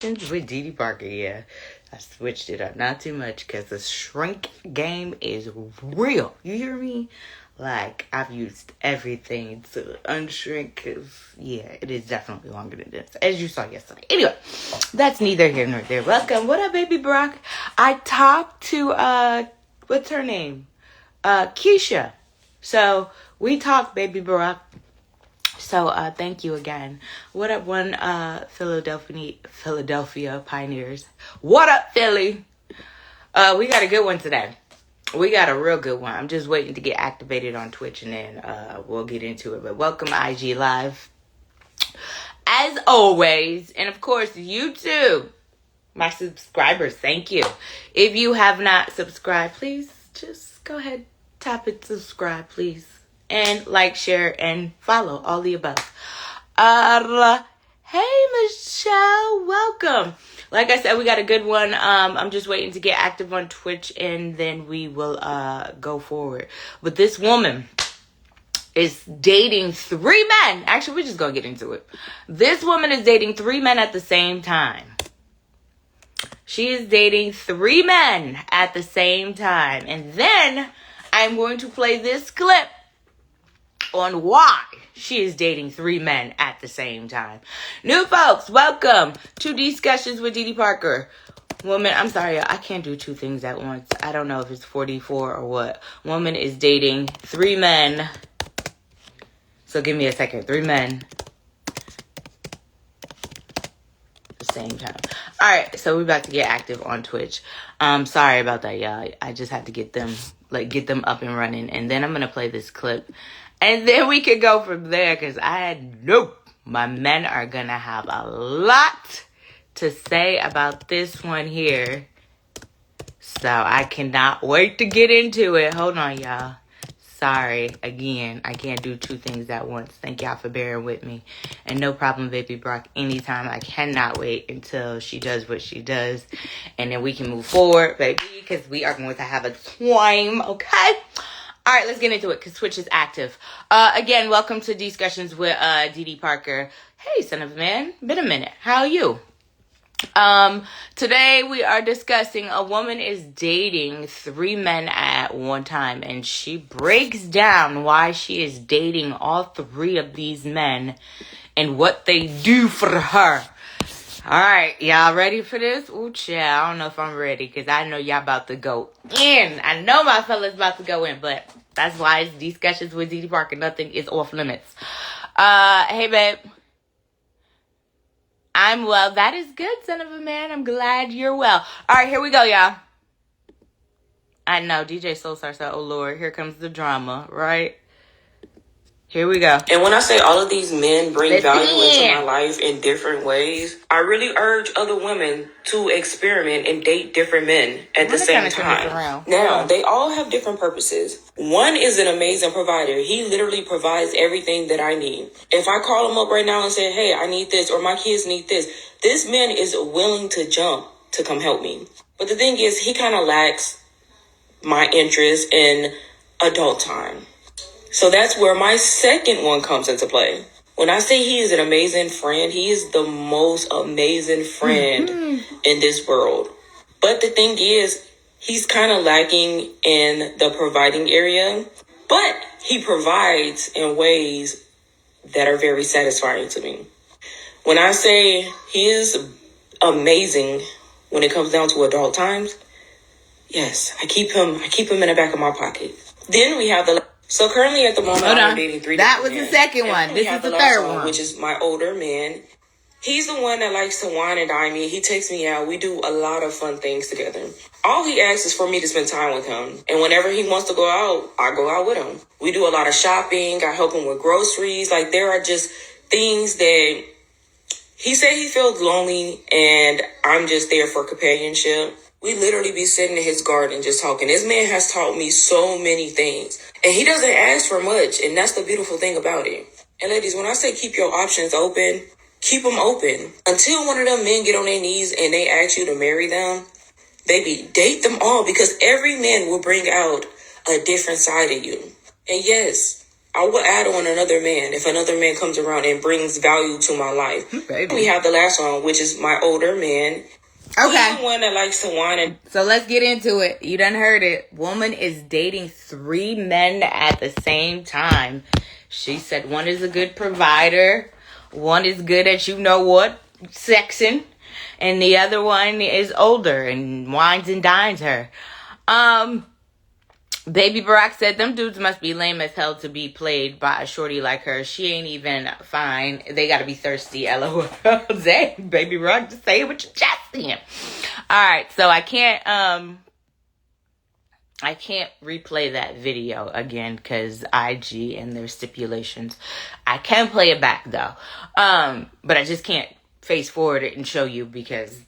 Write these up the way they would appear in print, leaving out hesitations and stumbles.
With Dee Parker, yeah. I switched it up. Not too much because the shrink game is real. You hear me? Like, I've used everything to unshrink because, yeah, it is definitely longer than this, as you saw yesterday. Anyway, that's neither here nor there. Welcome. What up, baby Brock? I talked to, what's her name? Keisha. So, we talked, baby Brock. So, thank you again. What up, Philadelphia Pioneers? What up, Philly? We got a good one today. We got a real good one. I'm just waiting to get activated on Twitch, and then we'll get into it. But welcome, IG Live. As always, and of course, YouTube, my subscribers, thank you. If you have not subscribed, please just go ahead, tap it, subscribe, please. And like, share, and follow. All the above. Hey, Michelle. Welcome. Like I said, we got a good one. I'm just waiting to get active on Twitch, and then we will go forward. But this woman is dating 3 men. Actually, we're just going to get into it. This woman is dating 3 men at the same time. She is dating 3 men at the same time. And then I'm going to play this clip on why she is dating 3 men at the same time. New folks, welcome to Discussions with Dee Parker. Woman, I'm sorry, I can't do 2 things at once. I don't know if it's 44 or what. Woman is dating 3 men. So give me a second. 3 men at the same time. All right, so we're about to get active on Twitch. Sorry about that, y'all. I just had to get them up and running, and then I'm gonna play this clip. And then we could go from there because my men are going to have a lot to say about this one here. So I cannot wait to get into it. Hold on, y'all. Sorry. Again, I can't do 2 things at once. Thank y'all for bearing with me. And no problem, baby Brock. Anytime. I cannot wait until she does what she does. And then we can move forward, baby, because we are going to have a time, okay? All right, let's get into it because Twitch is active. Again, welcome to Discussions with Dee Parker. Hey, son of a man. Been a minute. How are you? Today we are discussing a woman is dating 3 men at one time, and she breaks down why she is dating all 3 of these men and what they do for her. All right, y'all ready for this? Ooh, child, I don't know if I'm ready because I know y'all about to go in. I know my fella's about to go in, but that's why it's Discussions with Dee Parker. Nothing is off limits. Hey, babe. I'm well. That is good, son of a man. I'm glad you're well. All right, here we go, y'all. I know, DJ Soulstar said, oh, Lord, here comes the drama, right? Here we go. And when I say all of these men bring value into my life in different ways, I really urge other women to experiment and date different men at the same time. Now, they all have different purposes. One is an amazing provider. He literally provides everything that I need. If I call him up right now and say, hey, I need this, or my kids need this man is willing to jump to come help me. But the thing is, he kind of lacks my interest in adult time. So that's where my second one comes into play. When I say he is an amazing friend, he is the most amazing friend in this world. But the thing is, he's kind of lacking in the providing area, but he provides in ways that are very satisfying to me. When I say he is amazing when it comes down to adult times, yes, I keep him in the back of my pocket. Then we have So currently at the moment, I'm dating 3 That was the second one. This is the third one. Which is my older man. He's the one that likes to wine and dine me. He takes me out. We do a lot of fun things together. All he asks is for me to spend time with him. And whenever he wants to go out, I go out with him. We do a lot of shopping. I help him with groceries. Like, there are just things that he said he feels lonely, and I'm just there for companionship. We literally be sitting in his garden just talking. This man has taught me so many things. And he doesn't ask for much. And that's the beautiful thing about it. And ladies, when I say keep your options open, keep them open. Until one of them men get on their knees and they ask you to marry them, baby, date them all. Because every man will bring out a different side of you. And yes, I will add on another man if another man comes around and brings value to my life. We have the last one, which is my older man. Okay. He's the one that likes to whine. So let's get into it. You done heard it. Woman is dating 3 men at the same time. She said one is a good provider, one is good at sexing, and the other one is older and wines and dines her. Baby Barack said them dudes must be lame as hell to be played by a shorty like her. She ain't even fine. They gotta be thirsty. LOL. Dang, Baby Barack, just say it with your chest in. Alright, so I can't replay that video again because IG and their stipulations. I can play it back though. But I just can't face forward it and show you because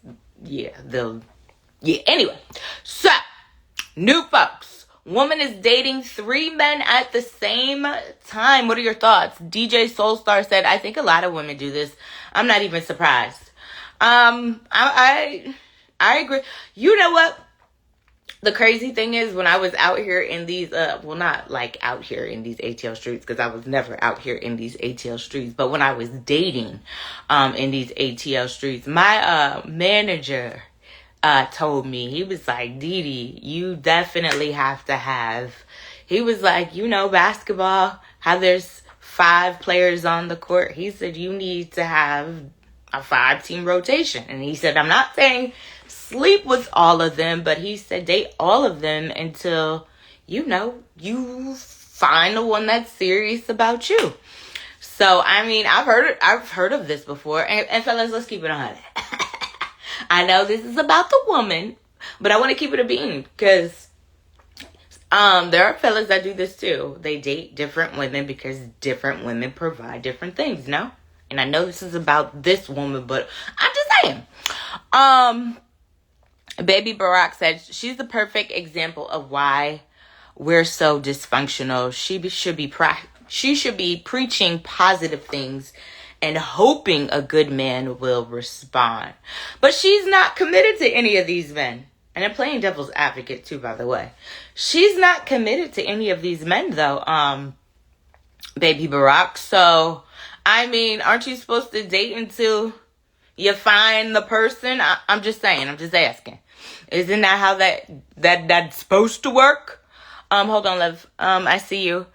anyway. So, new folks. Woman is dating 3 men at the same time. What are your thoughts? DJ Soulstar said, I think a lot of women do this. I'm not even surprised. I agree. You know what? The crazy thing is when I was out here in these, not like out here in these ATL streets, because I was never out here in these ATL streets, but when I was dating in these ATL streets, my manager told me, he was like, Didi, you definitely have to have, he was like, basketball, how there's 5 players on the court. He said, you need to have a 5-team rotation. And he said, I'm not saying sleep with all of them, but he said date all of them until, you find the one that's serious about you. So, I mean, I've heard of this before. And fellas, let's keep it on. I know this is about the woman, but I want to keep it a bean because there are fellas that do this too. They date different women because different women provide different things, no? And I know this is about this woman, but I'm just saying. Baby Barack said she's the perfect example of why we're so dysfunctional. She should be preaching positive things and hoping a good man will respond. But she's not committed to any of these men. And I'm playing devil's advocate too, by the way. She's not committed to any of these men, though, Baby Barack. So, I mean, aren't you supposed to date until you find the person? I'm just saying. I'm just asking. Isn't that how that's supposed to work? Hold on, Lev. I see you.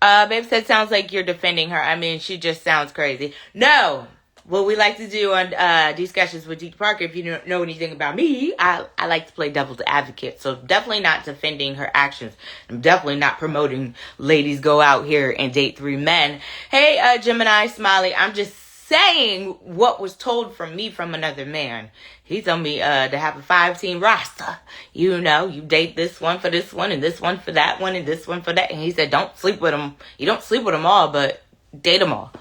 Babe said, sounds like you're defending her. I mean, she just sounds crazy. No. What we like to do on Discussions with Dee Parker, if you don't know anything about me, I like to play devil's advocate. So definitely not defending her actions. I'm definitely not promoting ladies go out here and date 3 men. Hey, Gemini Smiley, I'm just saying what was told from me from another man. He told me to have a 5-team roster. You date this one for this one and this one for that one and this one for that. And he said, don't sleep with them. You don't sleep with them all, but date them all.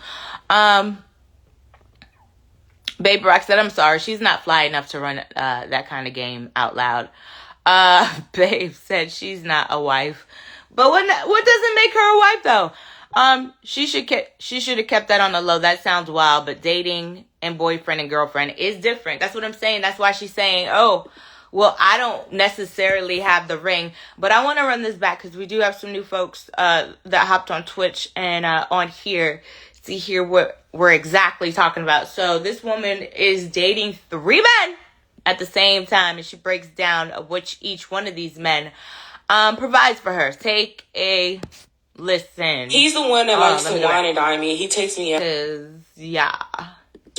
Babe Barack said, I'm sorry. She's not fly enough to run that kind of game out loud. Babe said she's not a wife. But what doesn't make her a wife, though? She should have kept that on the low. That sounds wild, but dating and boyfriend and girlfriend is different. That's what I'm saying. That's why she's saying, oh, well, I don't necessarily have the ring. But I want to run this back because we do have some new folks that hopped on Twitch and on here to hear what we're exactly talking about. So this woman is dating 3 men at the same time, and she breaks down which each one of these men provides for her. Take a listen. He's the one that likes to wine and dine me. He takes me out. Yeah.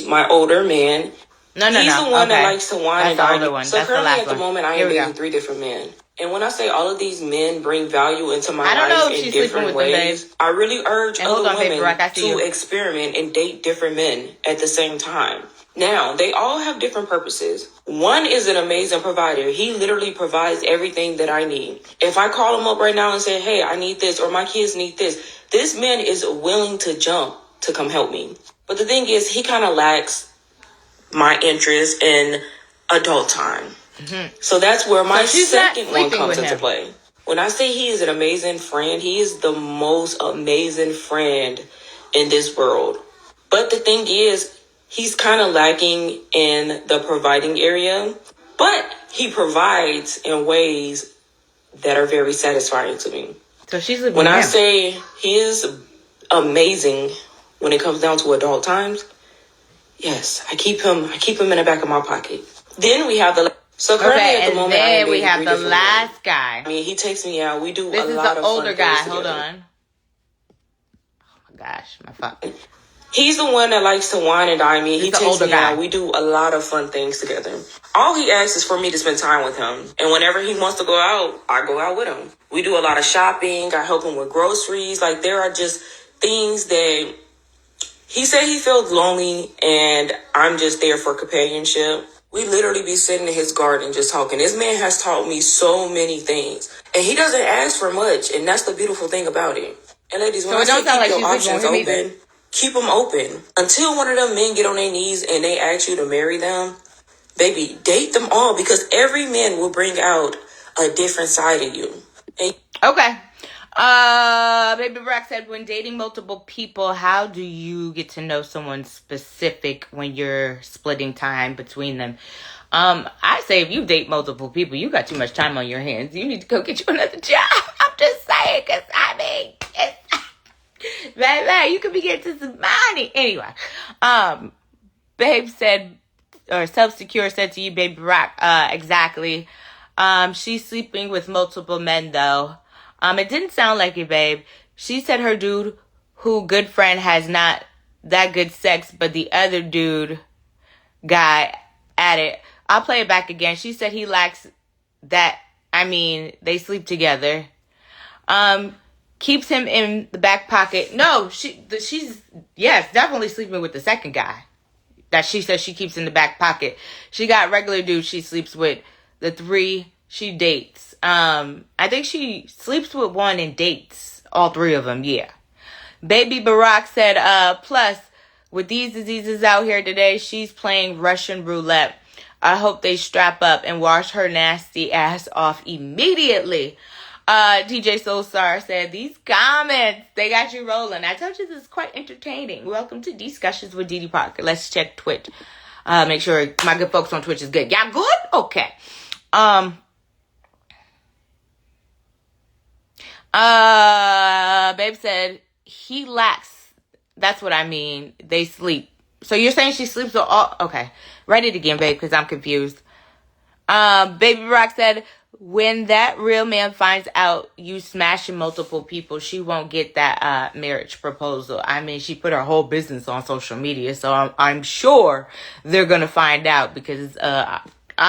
My older man. No. He's the one that likes to wine and dine me. So that's currently the at the moment, I am dating 3 different men. And when I say all of these men bring value into my life in different ways, I really urge other women to experiment and date different men at the same time. Now, they all have different purposes. One is an amazing provider. He literally provides everything that I need. If I call him up right now and say, hey, I need this, or my kids need this man is willing to jump to come help me. But the thing is, he kind of lacks my interest in adult time. Mm-hmm. So that's where my second one comes into play. When I say he is an amazing friend, he is the most amazing friend in this world. But the thing is, he's kind of lacking in the providing area, but he provides in ways that are very satisfying to me. So she's when I say he is amazing when it comes down to adult times. Yes, I keep him in the back of my pocket. Then we have the currently at the moment then we have the last guy. I mean, he takes me out. We do a lot of fun things together. This is the older guy. Hold on. Oh my gosh, my fuck. He's the one that likes to wine and dine me. He takes me out. We do a lot of fun things together. All he asks is for me to spend time with him. And whenever he wants to go out, I go out with him. We do a lot of shopping. I help him with groceries. Like, there are just things that he said he feels lonely, and I'm just there for companionship. We literally be sitting in his garden just talking. This man has taught me so many things. And he doesn't ask for much. And that's the beautiful thing about it. And ladies, when I say keep your options open, keep them open. Until one of them men get on their knees and they ask you to marry them, baby, date them all, because every man will bring out a different side of you. Okay. Baby Brock said, when dating multiple people, how do you get to know someone specific when you're splitting time between them? I say if you date multiple people, you got too much time on your hands. You need to go get you another job. I'm just saying, because I mean, baby, you could be getting some money. Anyway, Babe said, or Self-Secure said to you, Baby Rock, exactly. She's sleeping with multiple men, though. It didn't sound like it, babe. She said her dude, who good friend, has not that good sex, but the other dude guy at it. I'll play it back again. She said he lacks that. I mean, they sleep together. Keeps him in the back pocket. No, she's, yes, definitely sleeping with the second guy that she says she keeps in the back pocket. She got regular dudes she sleeps with. The 3 she dates. I think she sleeps with one and dates all 3 of them. Yeah. Baby Barack said, plus, with these diseases out here today, she's playing Russian roulette. I hope they strap up and wash her nasty ass off immediately. DJ Soulstar said, these comments, they got you rolling. I told you this is quite entertaining. Welcome to Discussions with Didi Parker. Let's check Twitch. Make sure my good folks on Twitch is good. Y'all good? Okay. Babe said, he lacks. That's what I mean. They sleep. So you're saying she sleeps with all... Okay. Write it again, babe, because I'm confused. Baby Rock said, when that real man finds out you smashing multiple people, she won't get that marriage proposal. I mean, she put her whole business on social media, so I'm sure they're going to find out, because I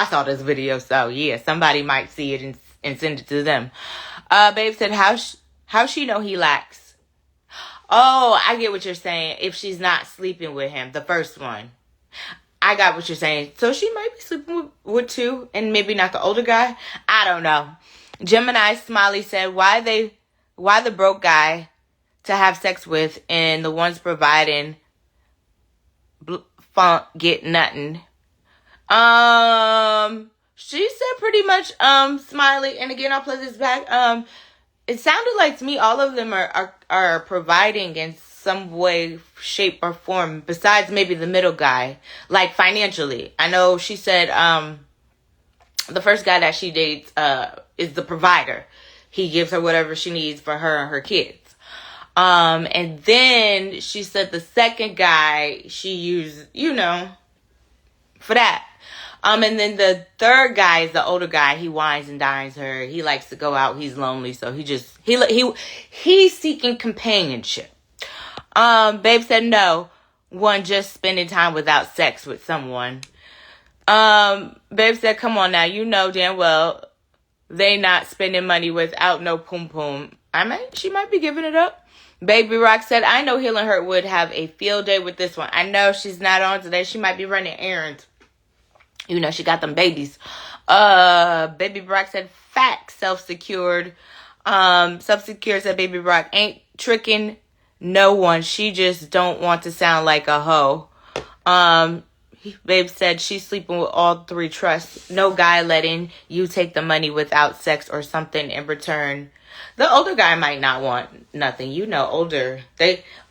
saw this video, so yeah, somebody might see it and send it to them. Babe said, how she know he lacks? Oh, I get what you're saying. If she's not sleeping with him, the first one. I got what you're saying. So she might be sleeping with 2 and maybe not the older guy. I don't know. Gemini Smiley said, why the broke guy to have sex with and the ones providing funk get nothing? She said pretty much, Smiley, and again, I'll play this back. It sounded like to me all of them are providing in some way, shape, or form, besides maybe the middle guy, like financially. I know she said the first guy that she dates is the provider. He gives her whatever she needs for her and her kids. And then she said the second guy she used, for that. And then the third guy is the older guy. He wines and dines her. He likes to go out. He's lonely, so he's seeking companionship. Babe said no. One just spending time without sex with someone. Babe said, come on now. You know damn well they not spending money without no poom poom. She might be giving it up. Baby Rock said, I know Hill and Hurt would have a field day with this one. I know she's not on today. She might be running errands. She got them babies. Baby Brock said, facts, Self-Secured. Self-Secured said, Baby Brock ain't tricking no one. She just don't want to sound like a hoe. Babe said she's sleeping with all 3 trusts. No guy letting you take the money without sex or something in return. The older guy might not want nothing.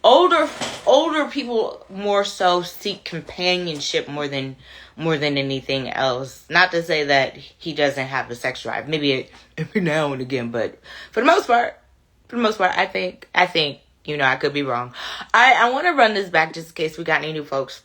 Older people more so seek companionship more than anything else. Not to say that he doesn't have the sex drive. Maybe every now and again, but for the most part, I think I could be wrong. I want to run this back just in case we got any new folks.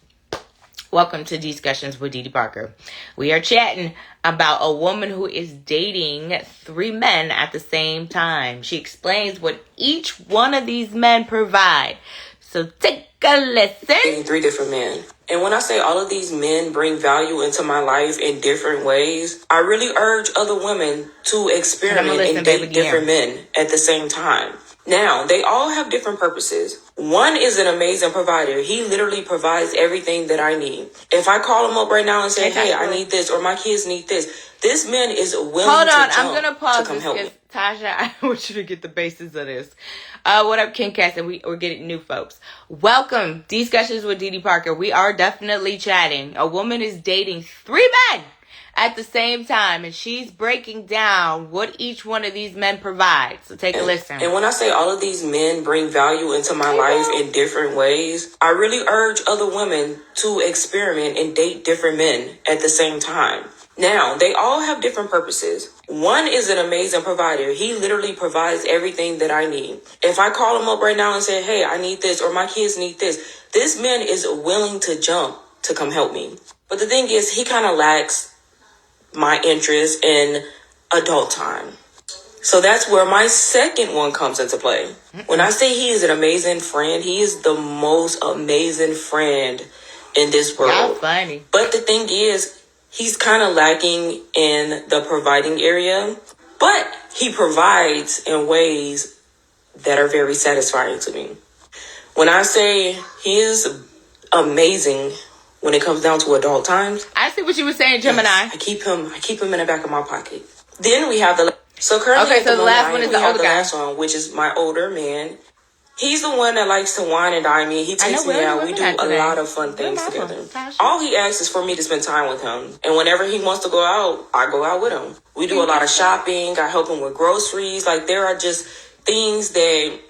Welcome to Discussions with Dee Dee Parker. We are chatting about a woman who is dating 3 men at the same time. She explains what each one of these men provide. So take a listen. 3 different men. And when I say all of these men bring value into my life in different ways, I really urge other women to experiment and date different men at the same time. Now, they all have different purposes. One is an amazing provider. He literally provides everything that I need. If I call him up right now and say, hey, I need this, or my kids need this man is willing Hold on, to I'm going to pause come help me. Tasha, I want you to get the basis of this. What up, King Cass? And we're getting new folks. Welcome, Discussions with Dee Dee Parker. We are definitely chatting. A woman is dating 3 men at the same time, and she's breaking down what each one of these men provides. So take a listen. And when I say all of these men bring value into my life in different ways, I really urge other women to experiment and date different men at the same time. Now, they all have different purposes. One is an amazing provider. He literally provides everything that I need. If I call him up right now and say, hey, I need this, or my kids need this man is willing to jump to come help me. But the thing is, he kind of lacks my interest in adult time. So that's where my second one comes into play. When I say he is an amazing friend, he is the most amazing friend in this world. Y'all funny. But the thing is, he's kind of lacking in the providing area, but he provides in ways that are very satisfying to me. When I say he is amazing when it comes down to adult times, I see what you were saying, Gemini. Yes, I keep him in the back of my pocket. Then we have the currently. Okay, so the last one is the older guy. Last one, which is my older man. He's the one that likes to wine and dine me. He takes me out. We do a lot of fun things together. All he asks is for me to spend time with him. And whenever he wants to go out, I go out with him. We do a lot of shopping. I help him with groceries. Like, there are just things that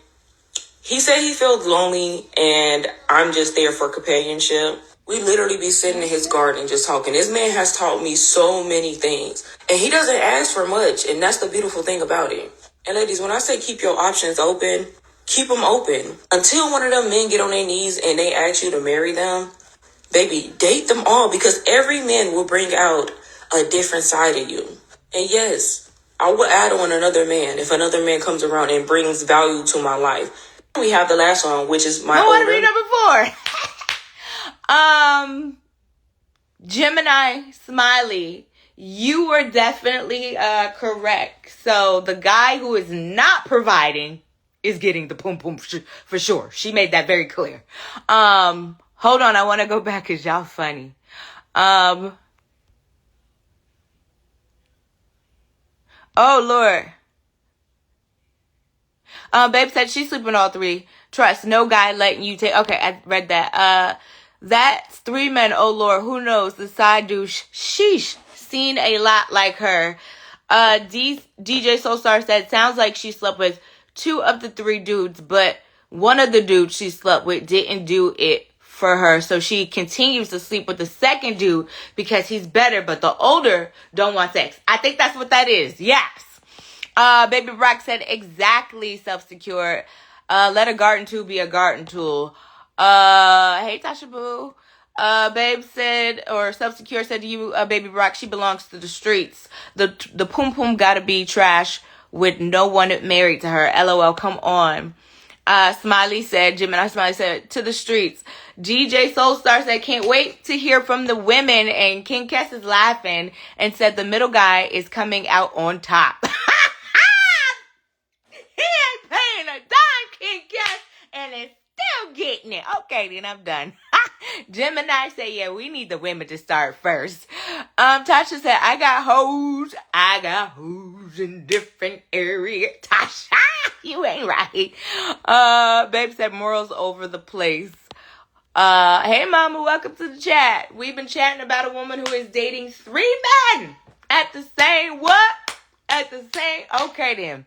he said he feels lonely, and I'm just there for companionship. We literally be sitting in his garden just talking. This man has taught me so many things. And he doesn't ask for much. And that's the beautiful thing about it. And ladies, when I say keep your options open, keep them open. Until one of them men get on their knees and they ask you to marry them, baby, date them all. Because every man will bring out a different side of you. And yes, I will add on another man if another man comes around and brings value to my life. We have the last one, which is my older. What are we number 4? Gemini Smiley, you were definitely correct. So the guy who is not providing is getting the pum pum for sure. She made that very clear. Hold on, I want to go back because y'all funny. Oh Lord. Babe said she's sleeping all 3. Trust, no guy letting you take. Okay, I read that. That's 3 men. Oh Lord, who knows? The side douche. Sheesh. Seen a lot like her. DJ Soulstar said, sounds like she slept with 2 of the 3 dudes, but one of the dudes she slept with didn't do it for her. So she continues to sleep with the second dude because he's better, but the older don't want sex. I think that's what that is. Yes. Baby Brock said, exactly, self-secure. Let a garden tool be a garden tool. Hey, Tasha Boo. Babe said, or self-secure said to you, Baby Brock, she belongs to the streets. The poom poom gotta be trash with no one married to her. LOL, come on. Smiley said, Gemini Smiley said, to the streets. DJ Soulstar said, can't wait to hear from the women. And King Kess is laughing and said the middle guy is coming out on top. He ain't paying a dime, King Kess, and it's still getting it. Okay, then I'm done. Gemini said, yeah, we need the women to start first. Tasha said, I got hoes in different areas. Tasha, you ain't right. Babe said, morals over the place. Hey mama, welcome to the chat. We've been chatting about a woman who is dating 3 men at the same okay then.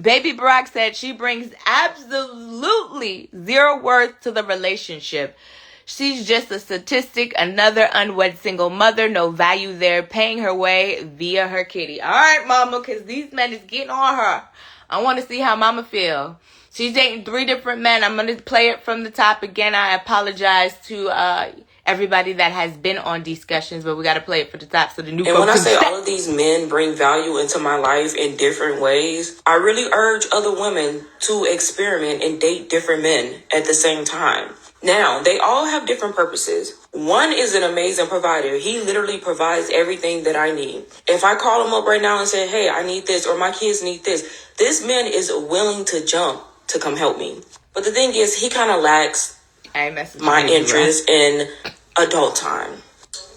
Baby Brock said she brings absolutely 0 worth to the relationship. She's just a statistic, another unwed single mother, no value there, paying her way via her kitty. All right, mama, because these men is getting on her. I want to see how mama feel. She's dating 3 different men. I'm going to play it from the top again. I apologize to everybody that has been on discussions, but we got to play it from the top so the new And when I say all of these men bring value into my life in different ways, I really urge other women to experiment and date different men at the same time. Now, they all have different purposes. One is an amazing provider. He literally provides everything that I need. If I call him up right now and say, hey, I need this, or my kids need this man is willing to jump to come help me. But the thing is, he kind of lacks my interest in adult time.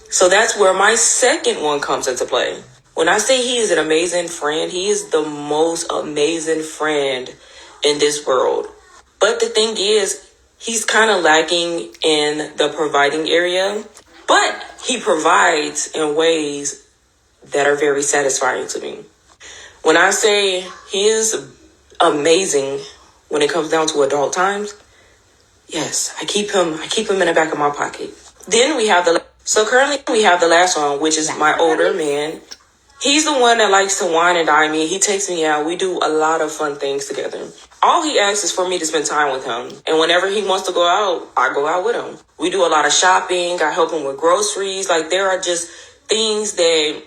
So that's where my second one comes into play. When I say he is an amazing friend, he is the most amazing friend in this world. But the thing is, he's kind of lacking in the providing area, but he provides in ways that are very satisfying to me. When I say he is amazing when it comes down to adult times, yes, I keep him in the back of my pocket. Then currently we have the last one, which is my older man. He's the one that likes to wine and dine me. He takes me out. We do a lot of fun things together. All he asks is for me to spend time with him. And whenever he wants to go out, I go out with him. We do a lot of shopping. I help him with groceries. Like, there are just things that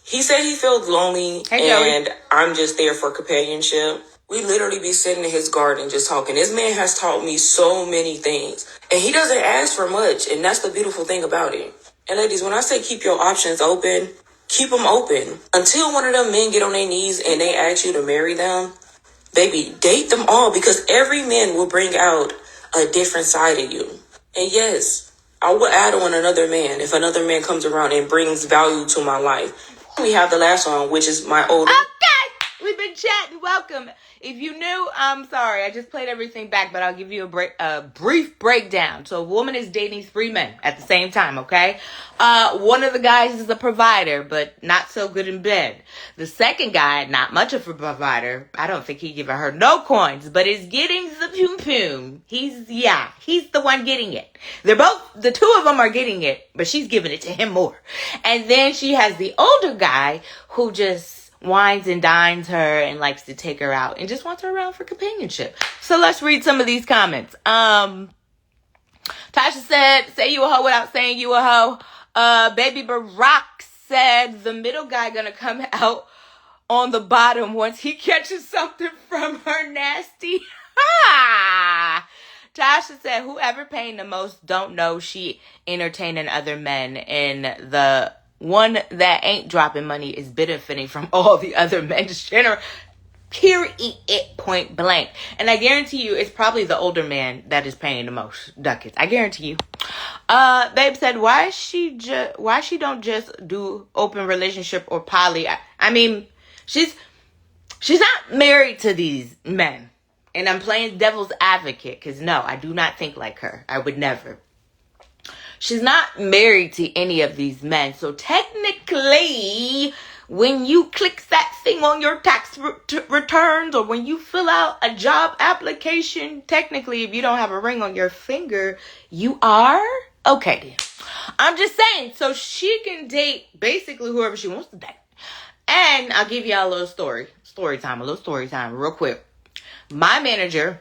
he said he feels lonely, and I'm just there for companionship. We literally be sitting in his garden just talking. This man has taught me so many things. And he doesn't ask for much. And that's the beautiful thing about it. And ladies, when I say keep your options open, keep them open. Until one of them men get on their knees and they ask you to marry them, baby, date them all, because every man will bring out a different side of you. And yes, I will add on another man if another man comes around and brings value to my life. We have the last one, which is my older. Okay, we've been chatting. Welcome. If you knew, I'm sorry. I just played everything back, but I'll give you a brief breakdown. So a woman is dating 3 men at the same time, okay? One of the guys is a provider, but not so good in bed. The second guy, not much of a provider. I don't think he's giving her no coins, but is getting the poom-poom. He's the one getting it. The 2 of them are getting it, but she's giving it to him more. And then she has the older guy who just wines and dines her and likes to take her out and just wants her around for companionship. So let's read some of these comments. Tasha said, say you a hoe without saying you a hoe. Baby Barack said, the middle guy gonna come out on the bottom once he catches something from her nasty. Tasha said, whoever paying the most don't know she entertaining other men, and the one that ain't dropping money is benefiting from all the other men's general. Period. Point blank. And I guarantee you, it's probably the older man that is paying the most ducats. I guarantee you. Babe said, why she don't just do open relationship or poly? I mean, she's not married to these men. And I'm playing devil's advocate because no, I do not think like her. I would never. She's not married to any of these men. So technically, when you click that thing on your tax returns or when you fill out a job application, technically, if you don't have a ring on your finger, you are? Okay, then. I'm just saying. So she can date basically whoever she wants to date. And I'll give y'all a little story time real quick. My manager,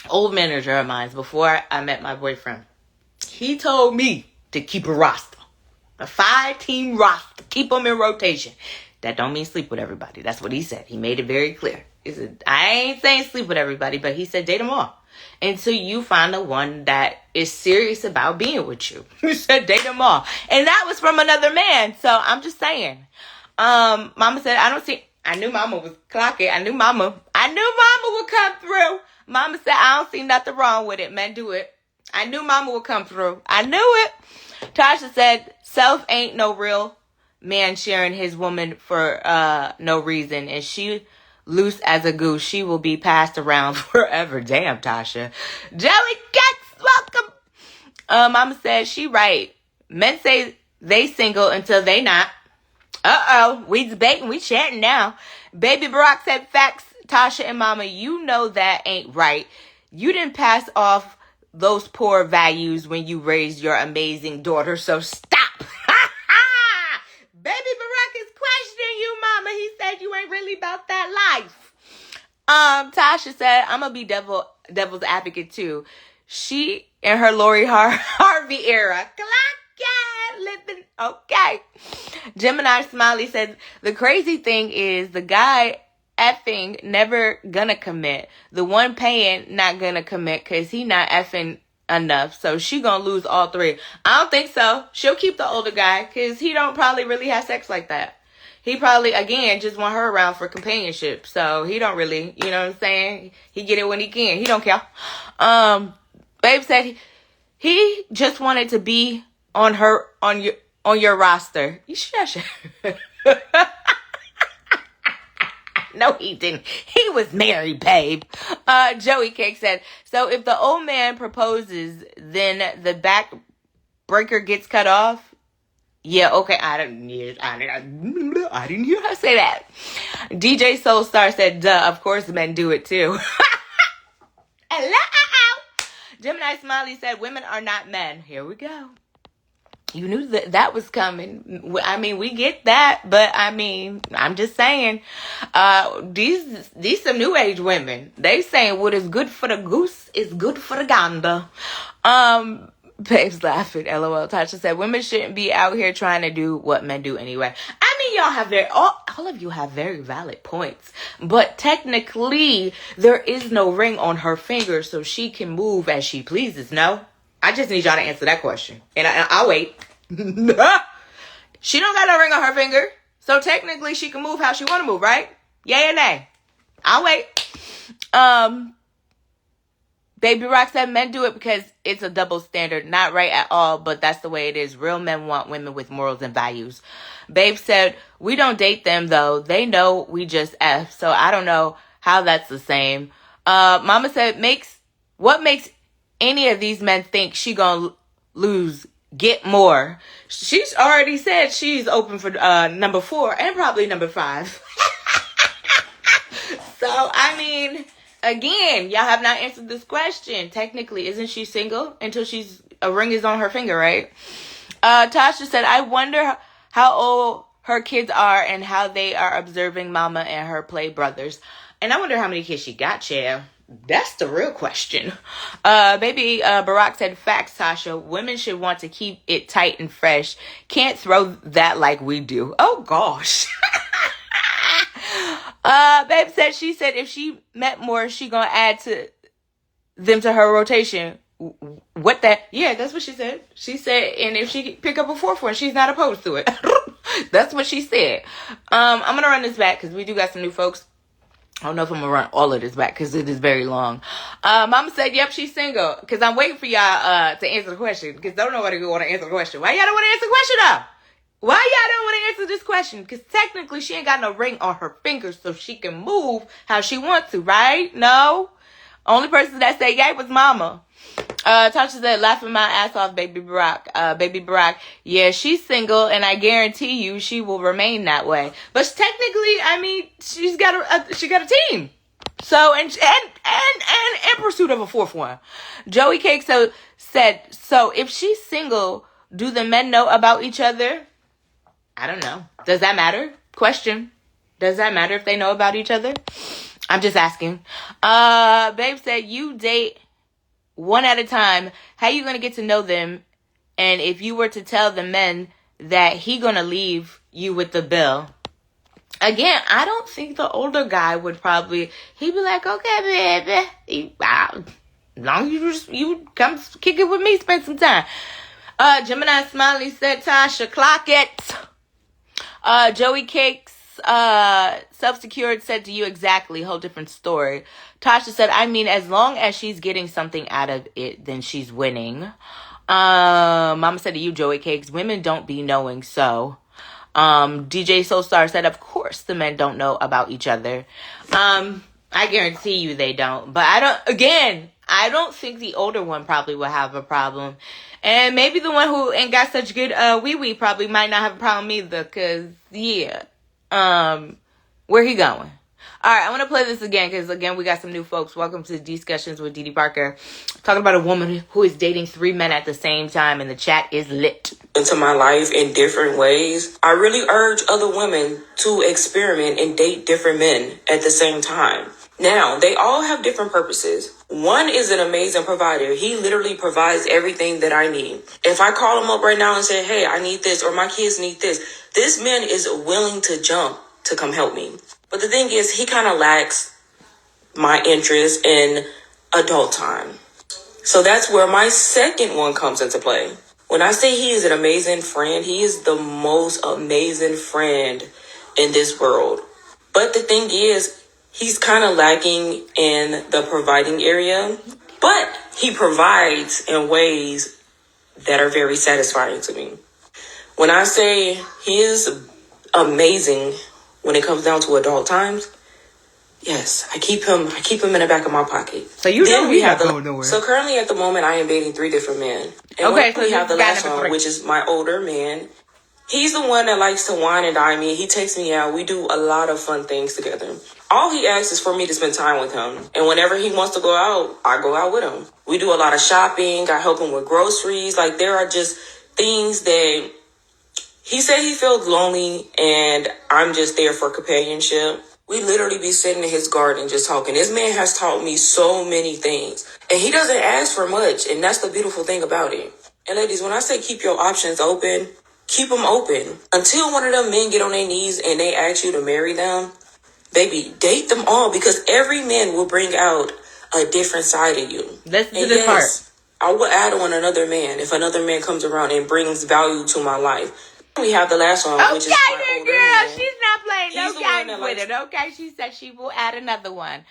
old manager of mine, before I met my boyfriend, he told me to keep a roster. A 5-team roster. Keep them in rotation. That don't mean sleep with everybody. That's what he said. He made it very clear. He said, I ain't saying sleep with everybody, but he said date them all. Until you find the one that is serious about being with you. He said date them all. And that was from another man. So I'm just saying. Mama said, I knew Mama was clocking. I knew Mama would come through. Mama said, I don't see nothing wrong with it. Man, do it. I knew Mama would come through. I knew it. Tasha said, self ain't no real man sharing his woman for no reason. And she loose as a goose. She will be passed around forever. Damn, Tasha. Jelly Cats, welcome. Mama said, she right. Men say they single until they not. Uh-oh. We debating. We chatting now. Baby Barack said, facts, Tasha and Mama, you know that ain't right. You didn't pass off those poor values when you raised your amazing daughter, so stop. Baby Barack is questioning you, Mama. He said you ain't really about that life. Tasha said, I'm gonna be devil's advocate too. She in her Lori Harvey era. Living okay. Gemini Smiley said, the crazy thing is the guy effing never gonna commit. The one paying not gonna commit because he not effing enough. So she gonna lose all three. I don't think so. She'll keep the older guy because he don't probably really have sex like that. He probably, again, just want her around for companionship. So he don't really, you know what I'm saying? He get it when he can. He don't care. Babe said he just wanted to be on your roster. You shush. No, he didn't. He was married, babe. Joey Cake said, so if the old man proposes, then the back breaker gets cut off? Yeah, okay. I didn't hear her say that. DJ Soulstar said, duh, of course men do it too. Hello. Gemini Smiley said, women are not men. Here we go. You knew that was coming. I mean, we get that, but I mean, I'm just saying, these some new age women. They saying what is good for the goose is good for the gander. Babe's laughing. LOL. Tasha said, women shouldn't be out here trying to do what men do anyway. I mean, y'all have all of you have very valid points, but technically there is no ring on her finger, so she can move as she pleases. No, I just need y'all to answer that question, and I'll wait. She don't got no ring on her finger, so technically she can move how she want to move, right? Yay or nay? I'll wait. Baby Rock said men do it because it's a double standard. Not right at all, but that's the way it is. Real men want women with morals and values. Babe said, we don't date them though. They know we just F, so I don't know how that's the same. Mama said, what makes any of these men think she gonna lose, get more? She's already said she's open for number 4 and probably number 5. So, I mean, again, y'all have not answered this question. Technically, isn't she single until a ring is on her finger, right? Tasha said, I wonder how old her kids are and how they are observing mama and her play brothers. And I wonder how many kids she got, child. That's the real question. Baby Barack said, facts, Tasha. Women should want to keep it tight and fresh. Can't throw that like we do. Oh, gosh. Babe said, she said if she met more, she gonna add them to her rotation. What that? Yeah, that's what she said. She said, and if she pick up a 4th one, she's not opposed to it. That's what she said. I'm gonna run this back because we do got some new folks. I don't know if I'm gonna run all of this back because it is very long. Mama said, yep, she's single. Because I'm waiting for y'all to answer the question. Because don't nobody want to answer the question. Why y'all don't want to answer the question though? Why y'all don't want to answer this question? Because technically she ain't got no ring on her finger so she can move how she wants to, right? No. Only person that said yay was mama. Tasha said, laughing my ass off, Baby Barack. Baby Barack, yeah, she's single, and I guarantee you she will remain that way. But technically, I mean, she got a team. So, and in pursuit of a 4th one. Joey Cake said, so if she's single, do the men know about each other? I don't know. Does that matter? Question. Does that matter if they know about each other? I'm just asking. Babe said, you date one at a time. How you going to get to know them? And if you were to tell the men that he going to leave you with the bill. Again, I don't think the older guy would probably, he'd be like, okay, baby. As long as you come kick it with me, spend some time. Gemini Smiley said, Tasha, clock it. Joey Cakes, self-secured said to you exactly, whole different story. Tasha said, I mean, as long as she's getting something out of it, then she's winning. Mama said to you, Joey Cakes, women don't be knowing so. DJ Soulstar said, of course the men don't know about each other. I guarantee you they don't. But I don't think the older one probably will have a problem. And maybe the one who ain't got such good wee-wee probably might not have a problem either. Because, yeah. Where he going? All right, I want to play this again because, again, we got some new folks. Welcome to Discussions with Dee Dee Parker. Talking about a woman who is dating 3 men at the same time, and the chat is lit. Into my life in different ways. I really urge other women to experiment and date different men at the same time. Now, they all have different purposes. One is an amazing provider. He literally provides everything that I need. If I call him up right now and say, hey, I need this, or my kids need this man is willing to jump to come help me. But the thing is, he kind of lacks my interest in adult time. So that's where my second one comes into play. When I say he is an amazing friend, he is the most amazing friend in this world. But the thing is, he's kind of lacking in the providing area, but he provides in ways that are very satisfying to me. When I say he is amazing when it comes down to adult times, yes, I keep him in the back of my pocket. So you know we have the So currently at the moment I am dating 3 different men. And okay, so we have the last one, which is my older man. He's the one that likes to wine and dine me. He takes me out. We do a lot of fun things together. All he asks is for me to spend time with him. And whenever he wants to go out, I go out with him. We do a lot of shopping. I help him with groceries. Like, there are just things that he said he feels lonely, and I'm just there for companionship. We literally be sitting in his garden just talking. This man has taught me so many things. And he doesn't ask for much. And that's the beautiful thing about it. And ladies, when I say keep your options open, keep them open. Until one of them men get on their knees and they ask you to marry them, baby, date them all, because every man will bring out a different side of you. Listen to this part. I will add on another man if another man comes around and brings value to my life. We have the last one, which is my older girl. man. She's not playing no games with it. Okay, she said she will add another one.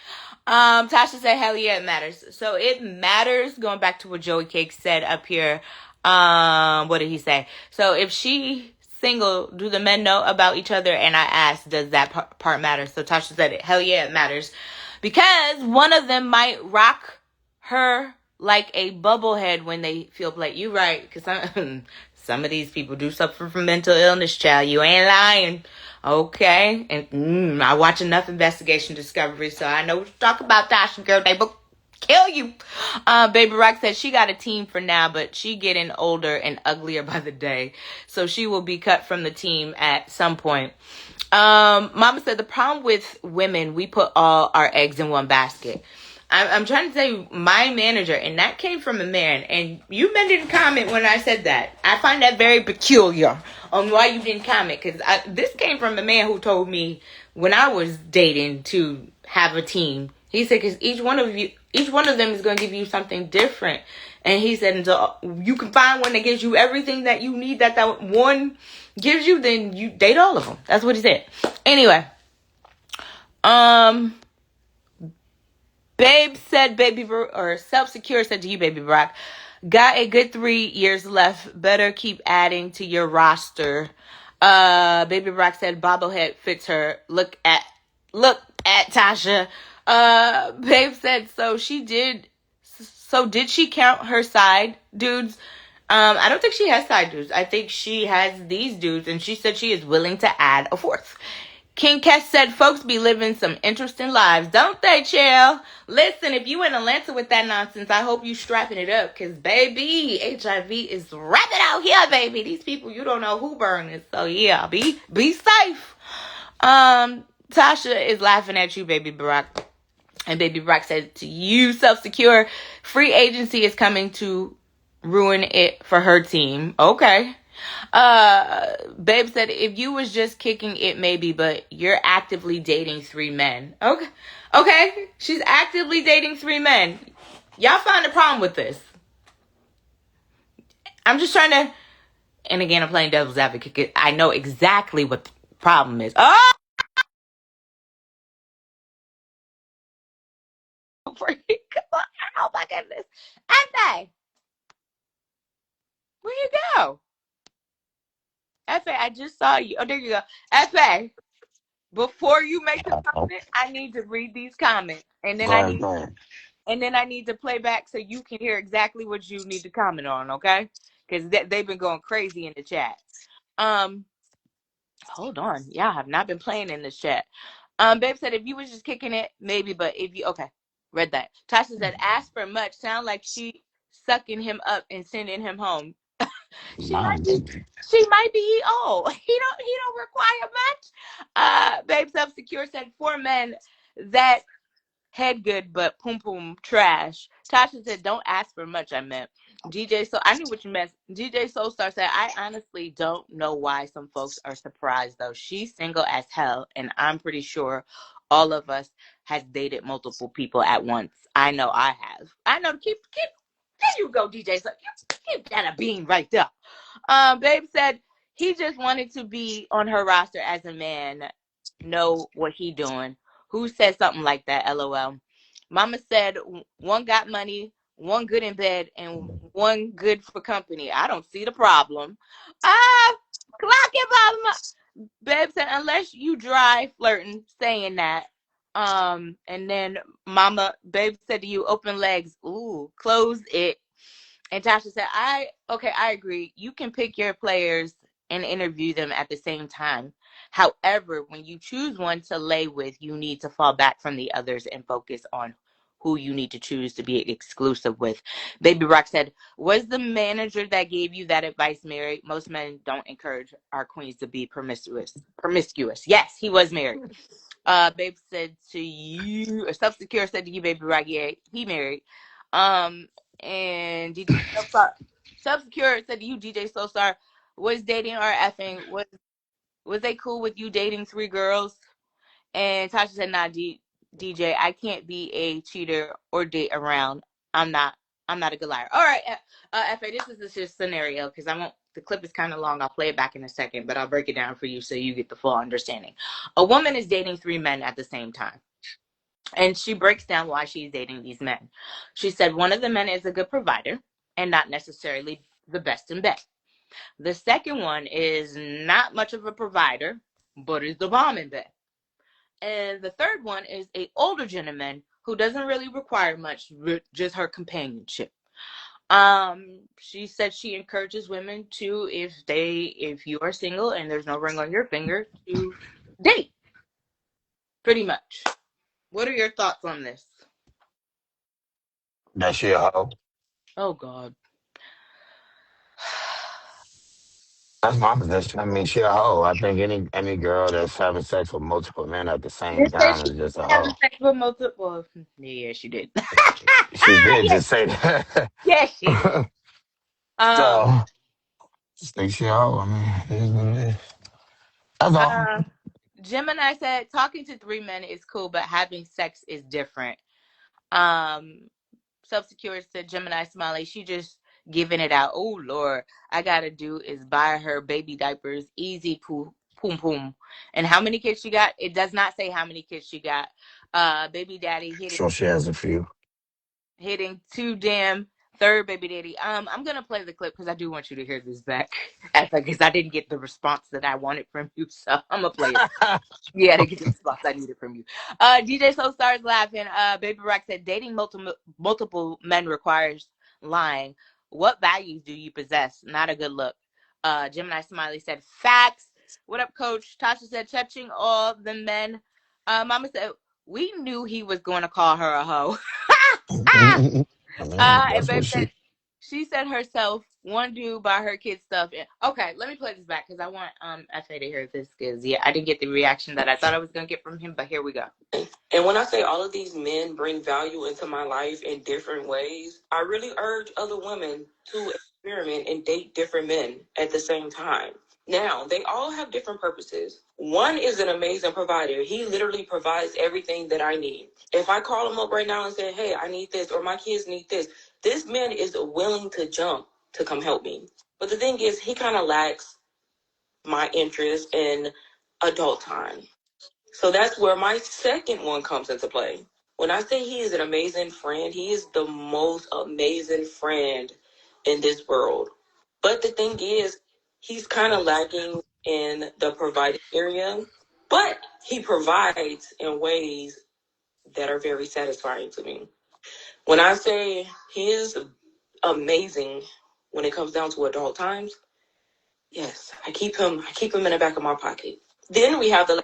Tasha said, hell yeah, it matters. So it matters. Going back to what Joey Cake said up here. What did he say? So if she single, do the men know about each other? And I asked, does that part matter? So Tasha said, hell yeah, it matters. Because one of them might rock her like a bubblehead when they feel like you right. Because some of these people do suffer from mental illness, child. You ain't lying. Okay. And I watch enough Investigation Discovery, so I know what you talk about, Tasha, girl. They will kill you. Baby Rock said she got a team for now, but she getting older and uglier by the day. So she will be cut from the team at some point. Mama said the problem with women, we put all our eggs in one basket. I'm trying to say my manager, and that came from a man, and you men didn't comment when I said that. I find that very peculiar on why you didn't comment, because this came from a man who told me when I was dating to have a team. He said, because each one of them is going to give you something different. And he said, until you can find one that gives you everything that you need that one gives you, then you date all of them. That's what he said. Anyway, Babe said, or Self-Secure said to you, Baby Brock, got a good 3 years left. Better keep adding to your roster. Baby Brock said, bobblehead fits her. Look at Tasha. Babe said, so did she count her side dudes? I don't think she has side dudes. I think she has these dudes, and she said she is willing to add a fourth. King Kesh said, folks be living some interesting lives, don't they, chill? Listen, if you in Atlanta with that nonsense, I hope you strapping it up, because, baby, HIV is rapid out here, baby. These people, you don't know who burning. So, yeah, be safe. Tasha is laughing at you, Baby Barack. And Baby Barack said to you, Self-Secure, free agency is coming to ruin it for her team. Okay. Babe said, if you was just kicking it, maybe, but you're actively dating 3 men. Okay. She's actively dating 3 men. Y'all find a problem with this. I'm just trying to, and again, I'm playing devil's advocate. I know exactly what the problem is. Oh my goodness. F.A. Where you go? F.A., I just saw you. Oh, there you go. F.A., before you make the comment, I need to read these comments. And then I need to play back so you can hear exactly what you need to comment on, okay? Because they've been going crazy in the chat. Hold on. Y'all have not been playing in this chat. Babe said, if you was just kicking it, maybe, but if you, okay, read that. Tasha said, ask for much. Sound like she sucking him up and sending him home. She might be old. He don't require much. Babe Self-Secure said 4 men that head good, but poom poom trash. Tasha said, don't ask for much, I meant. DJ, so I knew what you meant. DJ Soulstar said, I honestly don't know why some folks are surprised, though. She's single as hell, and I'm pretty sure all of us has dated multiple people at once. I know I have. I know. Keep. There you go, DJ. So keep that a bean right there. Babe said he just wanted to be on her roster as a man, know what he doing. Who said something like that? LOL. Mama said one got money, one good in bed, and one good for company. I don't see the problem. Clock it, mama. Babe said unless you dry flirting, saying that. And then Mama, babe said to you, open legs. Ooh, close it. And Tasha said, I agree. You can pick your players and interview them at the same time. However, when you choose one to lay with, you need to fall back from the others and focus on who you need to choose to be exclusive with. Baby Rock said, was the manager that gave you that advice married? Most men don't encourage our queens to be promiscuous. Yes, he was married. Babe said to you, or Self-Secure said to you, Baby Rock, yeah, he married. And DJ Self-Secure said to you, DJ Soulstar, was dating or effing, was they cool with you dating 3 girls? And Tasha said, nah, DJ, I can't be a cheater or date around. I'm not a good liar. All right, FA, this is just scenario because the clip is kind of long. I'll play it back in a second, but I'll break it down for you so you get the full understanding. A woman is dating 3 men at the same time. And she breaks down why she's dating these men. She said one of the men is a good provider and not necessarily the best in bed. The second one is not much of a provider, but is the bomb in bed. And the third one is an older gentleman who doesn't really require much, just her companionship. She said she encourages women to, if you are single and there's no ring on your finger, to date. Pretty much. What are your thoughts on this? That she a hoe. Oh God. That's my position. I mean, she a hoe. I think any girl that's having sex with multiple men at the same This said time she is just a having hoe. sex with multiple. Yeah, she did. She did Yes, just say that. yes, she did. Um, So, just think she a hoe. I mean, it is what it is. That's all. uh, Gemini said talking to 3 men is cool, but having sex is different. Um, Self-Secure said Gemini Smiley, she just giving it out. Oh Lord, I gotta do is buy her baby diapers, easy poom poom. And how many kids she got? It does not say how many kids she got. Baby daddy Sure, she has a few. hitting 2 damn third baby daddy. I'm gonna play the clip because I do want you to hear this back. Because I didn't get the response that I wanted from you, so I'm gonna play it. Yeah, to get the response I needed from you. DJ Soul starts laughing. Baby Rock said, dating multiple men requires lying. What values do you possess? Not a good look. Gemini Smiley said, facts. What up, coach? Tasha said, touching all the men. Mama said, we knew he was going to call her a hoe. I mean, And that's babe what said, she said herself, one dude buy her kids stuff. Okay, let me play this back because I want FA to hear this because I didn't get the reaction that I thought I was gonna get from him, but here we go. And when I say all of these men bring value into my life in different ways, I really urge other women to experiment and date different men at the same time. Now, they all have different purposes. One is an amazing provider. He literally provides everything that I need. If I call him up right now and say, hey, I need this, or my kids need this man is willing to jump to come help me. But the thing is, he kind of lacks my interest in adult time. So that's where my second one comes into play. When I say he is an amazing friend, he is the most amazing friend in this world. But the thing is, he's kind of lacking in the providing area, but he provides in ways that are very satisfying to me. When I say he is amazing when it comes down to adult times, yes, I keep him in the back of my pocket. Then we have the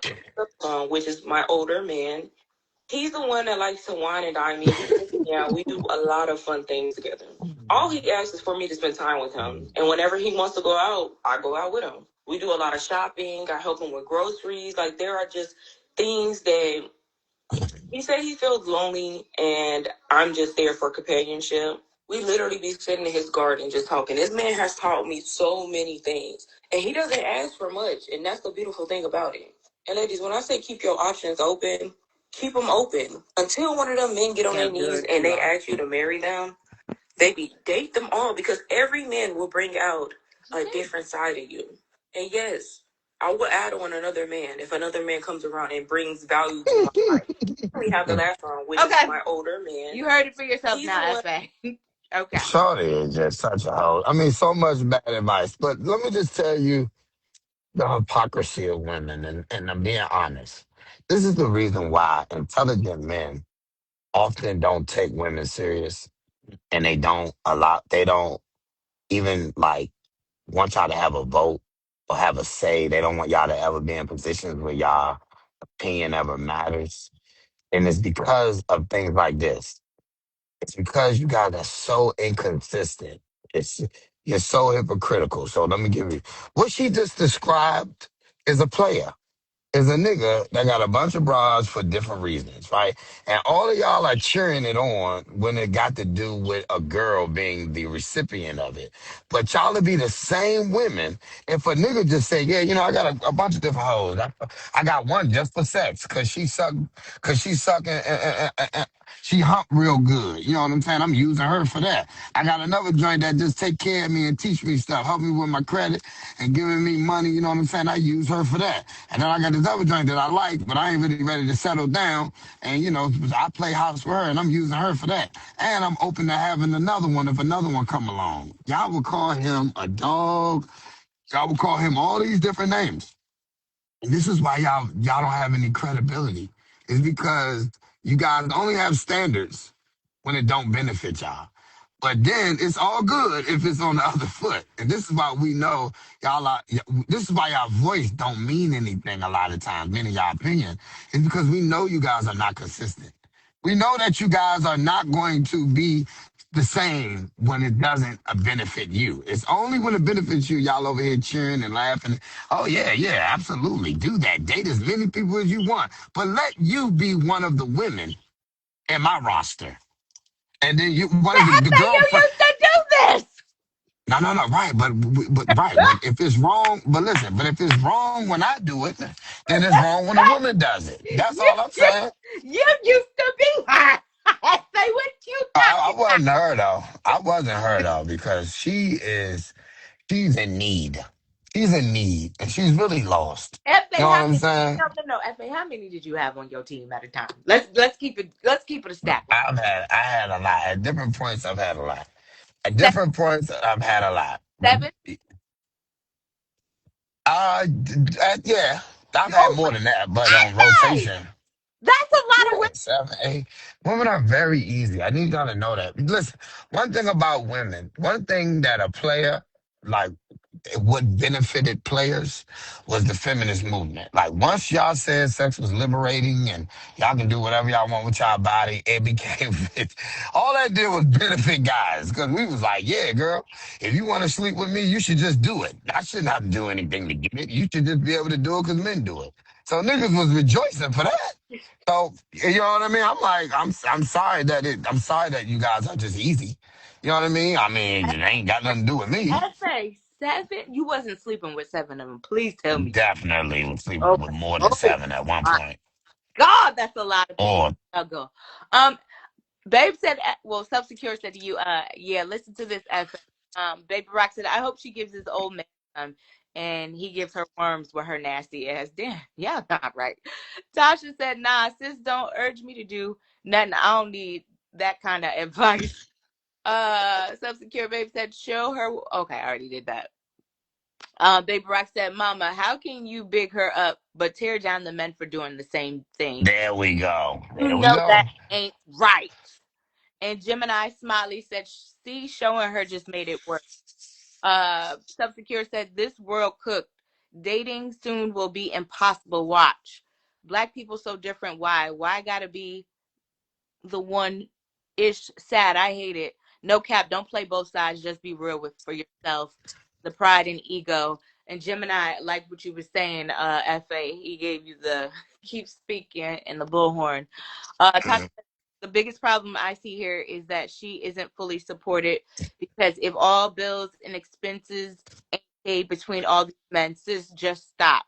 which is my older man. He's the one that likes to wine and dine me. He takes me out. We do a lot of fun things together. All he asks is for me to spend time with him. And whenever he wants to go out, I go out with him. We do a lot of shopping. I help him with groceries. Like, there are just things that He said he feels lonely and I'm just there for companionship. We literally be sitting in his garden just talking. This man has taught me so many things. And he doesn't ask for much. And that's the beautiful thing about it. And ladies, when I say keep your options open, keep them open. Until one of them men get on their knees and they ask you to marry them, baby, date them all because every man will bring out a different side of you. And yes, I will add on another man if another man comes around and brings value to my life. We have the last round, which is my older man. You heard it for yourself now, FA. Okay. Shorty is just such a hoe. I mean, so much bad advice. But let me just tell you the hypocrisy of women, and I'm being honest. This is the reason why intelligent men often don't take women serious, and they don't even like want y'all to have a vote or have a say. They don't want y'all to ever be in positions where y'all opinion ever matters. And it's because of things like this. It's because you guys are so inconsistent. It's You're so hypocritical. So let me give you what she just described is a player, is a nigga that got a bunch of bras for different reasons, right? And all of y'all are cheering it on when it got to do with a girl being the recipient of it. But y'all would be the same women if a nigga just say, yeah, I got a bunch of different hoes. I got one just for sex because she suck and she hump real good. You know what I'm saying? I'm using her for that. I got another joint that just take care of me and teach me stuff, help me with my credit and giving me money. You know what I'm saying? I use her for that. And then I got this other joint that I like, but I ain't really ready to settle down. And, I play house for her and I'm using her for that. And I'm open to having another one if another one come along. Y'all would call him a dog. Y'all would call him all these different names. And this is why y'all don't have any credibility. It's because you guys only have standards when it don't benefit y'all. But then it's all good if it's on the other foot. And this is why we know this is why y'all voice don't mean anything a lot of times, meaning y'all opinion. It's because we know you guys are not consistent. We know that you guys are not going to be the same when it doesn't benefit you. It's only when it benefits you, y'all over here cheering and laughing. Oh, yeah, yeah, absolutely. Do that. Date as many people as you want. But let you be one of the women in my roster. And then one of the You girlfriend. used to do this. No, right, but if it's wrong, but if it's wrong when I do it, then it's wrong when a woman does it. That's all I'm saying. You used to be her. Say what you I talking about. wasn't her though. I wasn't her though because she's in need. She's in need, and she's really lost. You FA, know what how I'm many? saying? No. FA, how many did you have on your team at a time? Let's keep it a stack. I had a lot. At different points, I've had a lot. At Se- different points, I've had a lot. But 7. yeah, I've had Oh more my than that, but on God, rotation. that's a lot of Yeah, women. 7, 8. Women are very easy. I need y'all to know that. Listen, one thing about women, one thing that a player, like, what benefited players was the feminist movement. Like, once y'all said sex was liberating and y'all can do whatever y'all want with y'all body, it became, all that did was benefit guys. Because we was like, yeah, girl, if you want to sleep with me, you should just do it. I shouldn't have to do anything to get it. You should just be able to do it because men do it. So niggas was rejoicing for that. So you know what I mean? I'm sorry that you guys are just easy. You know what I mean? I mean, it ain't got nothing to do with me. FA 7. You wasn't sleeping with 7 of them. Please tell me. Definitely was sleeping with Okay. more than Oh 7 at one my point. God, that's a lot of people. Or Struggle. Babe said, well, Self Secure said to you, yeah, listen to this. Baby Rock said, I hope she gives this old man and he gives her worms with her nasty ass. Damn, yeah, not right. Tasha said, nah, sis, don't urge me to do nothing. I don't need that kind of advice. Self Secure Babe said, show her. Okay, I already did that. Baby Rock said, Mama, how can you big her up but tear down the men for doing the same thing? there we go. You There we know go. that ain't right. And Gemini Smiley said, see, showing her just made it worse. Subsecure said, this world cooked. Dating soon will be impossible. Watch. Black people so different. Why? Why gotta be the one ish sad? I hate it. No cap. Don't play both sides. Just be real with for yourself. The pride and ego. And Gemini, like what you were saying, FA, he gave you the keep speaking and the bullhorn. Tasha, the biggest problem I see here is that she isn't fully supported because if all bills and expenses ain't paid between all these men, sis, just stop.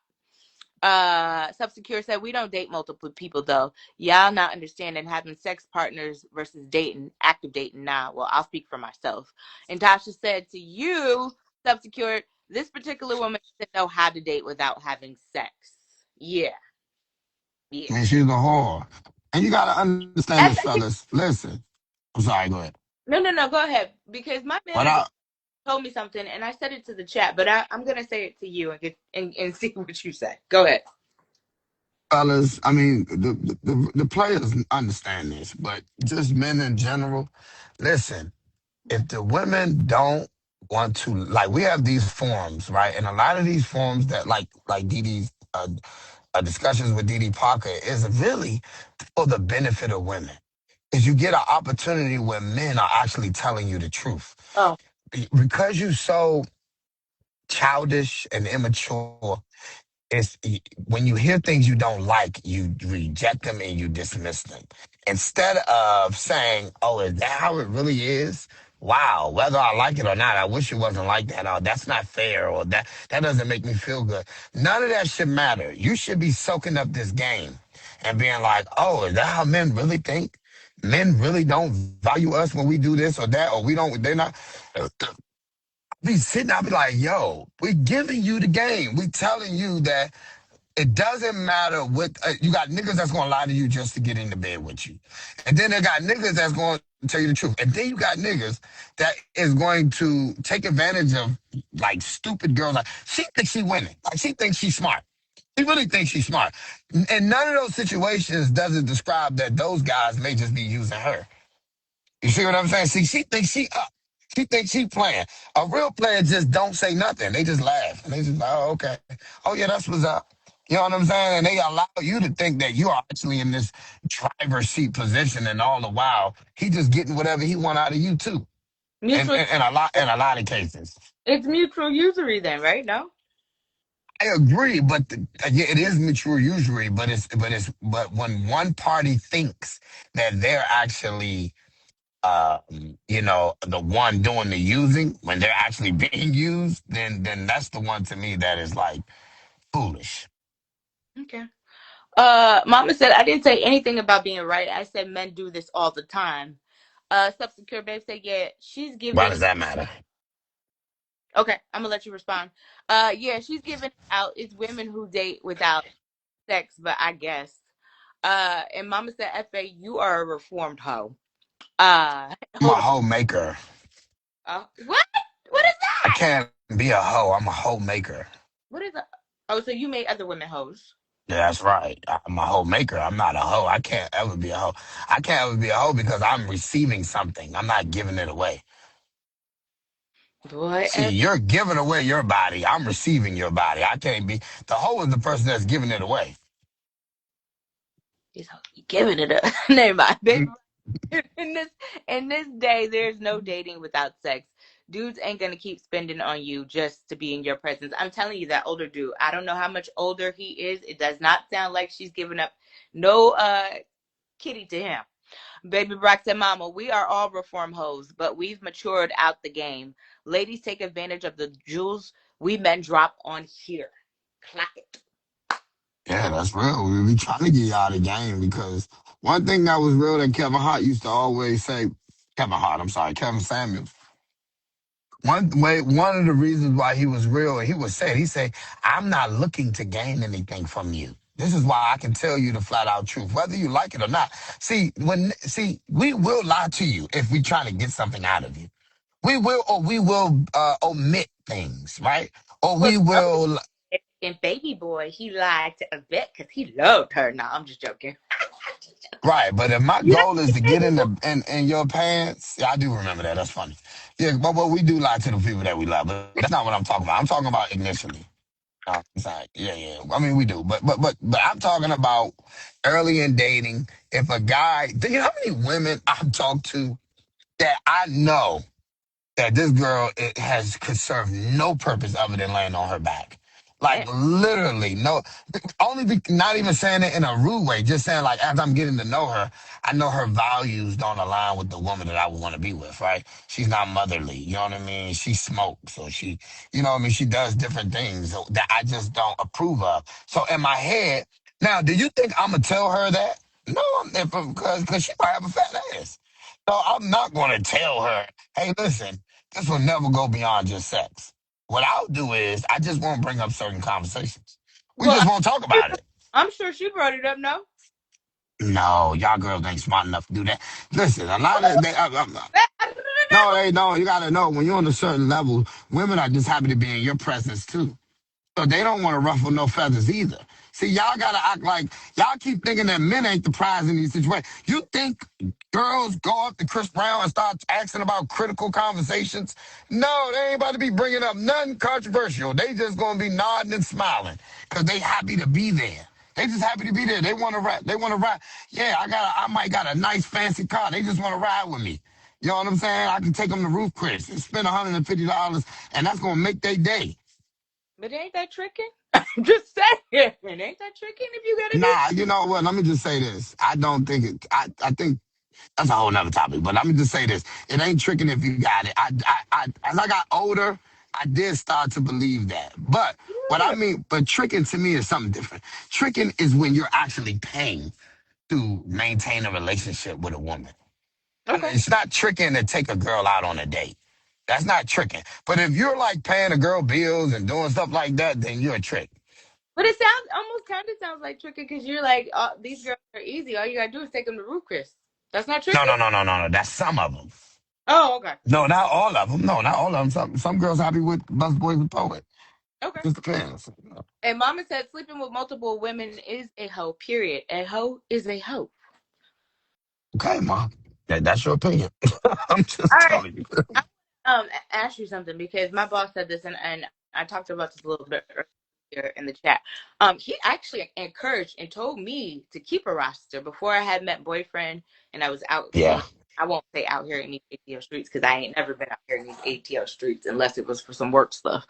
Subsecure said we don't date multiple people though. Y'all not understanding having sex partners versus dating, active dating. Nah, well, I'll speak for myself. And Tasha said to you, Subsecure, this particular woman doesn't know how to date without having sex. Yeah, yeah. I mean, she's a whore. And you gotta understand this, fellas. Listen. I'm sorry, go ahead. No. Go ahead, because my What manager I told me something, and I said it to the chat, but I'm gonna say it to you and see what you say. Go ahead. fellas, I mean, the players understand this, but just men in general, listen, if the women don't want to, like, we have these forums, right? And a lot of these forums that, like Dee Dee's discussions with Dee Dee Parker is really for the benefit of women. Is you get an opportunity where men are actually telling you the truth. Oh, Because you're so childish and immature, it's when you hear things you don't like, you reject them and you dismiss them. Instead of saying, oh, is that how it really is? Wow, whether I like it or not, I wish it wasn't like that. Or that's not fair, or that doesn't make me feel good. None of that should matter. You should be soaking up this game and being like, oh, is that how men really think? Men really don't value us when we do this or that, or we don't, they're not. Be sitting, I'll be like, yo, we're giving you the game. We telling you that it doesn't matter what you got niggas that's gonna lie to you just to get into bed with you. And then they got niggas that's gonna tell you the truth. And then you got niggas that is going to take advantage of like stupid girls. Like she thinks she winning. Like she thinks she's smart. She really thinks she's smart. And none of those situations doesn't describe that those guys may just be using her. You see what I'm saying? See, she thinks she up. She thinks she playing. A real player just don't say nothing. They just laugh. And they just like, oh, okay. Oh, yeah, that's what's up. You know what I'm saying? And they allow you to think that you are actually in this driver's seat position, and all the while he just getting whatever he want out of you too. And mutual. in a lot of cases, It's mutual usury then, right? No. I agree. But yeah, it is mature usury. But when one party thinks that they're actually the one doing the using when they're actually being used, then that's the one to me that is like foolish. Okay. Mama said I didn't say anything about being right. I said men do this all the time. Subsecure babe said, yeah, she's Why giving. does that matter? Okay, I'm gonna let you respond. Yeah, she's giving out. It's women who date without sex, but I guess. And Mama said, "Fa, you are a reformed hoe." I'm a Hold on. homemaker. What? What is I that? can't be a hoe. I'm a homemaker. What is that? Oh, so you made other women hoes? Yeah, that's right. I'm a homemaker. I'm not a hoe. I can't ever be a hoe. I can't ever be a hoe because I'm receiving something. I'm not giving it away. Boy, See, you're giving away your body. I'm receiving your body. I can't be the hoe is the person that's giving it away. he's giving it up. Never mind, baby. in this in this day, there's no dating without sex. Dudes ain't gonna keep spending on you just to be in your presence. I'm telling you, that older dude. I don't know how much older he is. It does not sound like she's giving up no kitty to him. Baby Brock said, Mama, we are all reform hoes, but we've matured out the game. Ladies take advantage of the jewels we men drop on here. Clock it. Yeah, that's real. We trying to get y'all the game because one thing that was real that Kevin Hart used to always say, Kevin Hart, I'm sorry, Kevin Samuels. One of the reasons why he was real, he was saying, he said, I'm not looking to gain anything from you. This is why I can tell you the flat out truth, whether you like it or not. See, we will lie to you if we try to get something out of you. We will omit things, right? Or Well, we will. and baby boy, he lied to Yvette because he loved her. No, I'm just joking. Right, but if my You know, goal is to get in your pants, yeah, I do remember that. That's funny. Yeah, but we do lie to the people that we love, but that's not what I'm talking about. I'm talking about initially. It's like, yeah. I mean, we do, but I'm talking about early in dating. If a guy, do you know how many women I've talked to that I know that this girl could serve no purpose other than laying on her back. Like Damn. literally, no, not even saying it in a rude way, just saying like as I'm getting to know her, I know her values don't align with the woman that I would want to be with, right? She's not motherly, you know what I mean? She smokes, or she, you know what I mean? She does different things that I just don't approve of. So in my head, now, do you think I'm gonna tell her that? No, because she might have a fat ass. So I'm not gonna tell her, hey, listen, this will never go beyond just sex. What I'll do is I just won't bring up certain conversations. We Well, just won't talk about it. I'm sure she brought it up. No. No, y'all girls ain't smart enough to do that. Listen, a lot of No. no, they don't. You gotta know when you're on a certain level, women are just happy to be in your presence too. So they don't want to ruffle no feathers either. See, y'all gotta act like y'all keep thinking that men ain't the prize in these situations. You think girls go up to Chris Brown and start asking about critical conversations? No, they ain't about to be bringing up nothing controversial. They just gonna be nodding and smiling because they happy to be there. They just happy to be there. They want to rap. They want to ride. Yeah, I might got a nice fancy car. They just want to ride with me. You know what I'm saying? I can take them to Roof Chris and spend $150, and that's gonna make their day. But ain't that tricking? I'm just saying. Ain't that tricking if you gotta do Nah, you know what? Let me just say this. I don't think it. I think that's a whole nother topic. But let me just say this. It ain't tricking if you got it. As I got older, I did start to believe that. But what I that? mean, but tricking to me is something different. Tricking is when you're actually paying to maintain a relationship with a woman. Okay. It's not tricking to take a girl out on a date. That's not tricking. But if you're like paying a girl bills and doing stuff like that, then you're a trick. But it sounds almost kind of sounds like tricking because you're like, these girls are easy. All you gotta do is take them to Roof Chris. That's not No, tricking. no, no, no, no, no. That's some of them. Oh, okay. No, not all of them. No, not all of them. Some girls happy with Bus Boys and Poet. Okay. Just depends. And Mama said sleeping with multiple women is a hoe. Period. A hoe is a hoe. Okay, mom. That's your opinion. I'm All just right. telling you. I ask you something because my boss said this and I talked about this a little bit earlier in the chat. He actually encouraged and told me to keep a roster before I had met boyfriend and I was out Yeah. in I won't say out here in these ATL streets because I ain't never been out here in these ATL streets unless it was for some work stuff.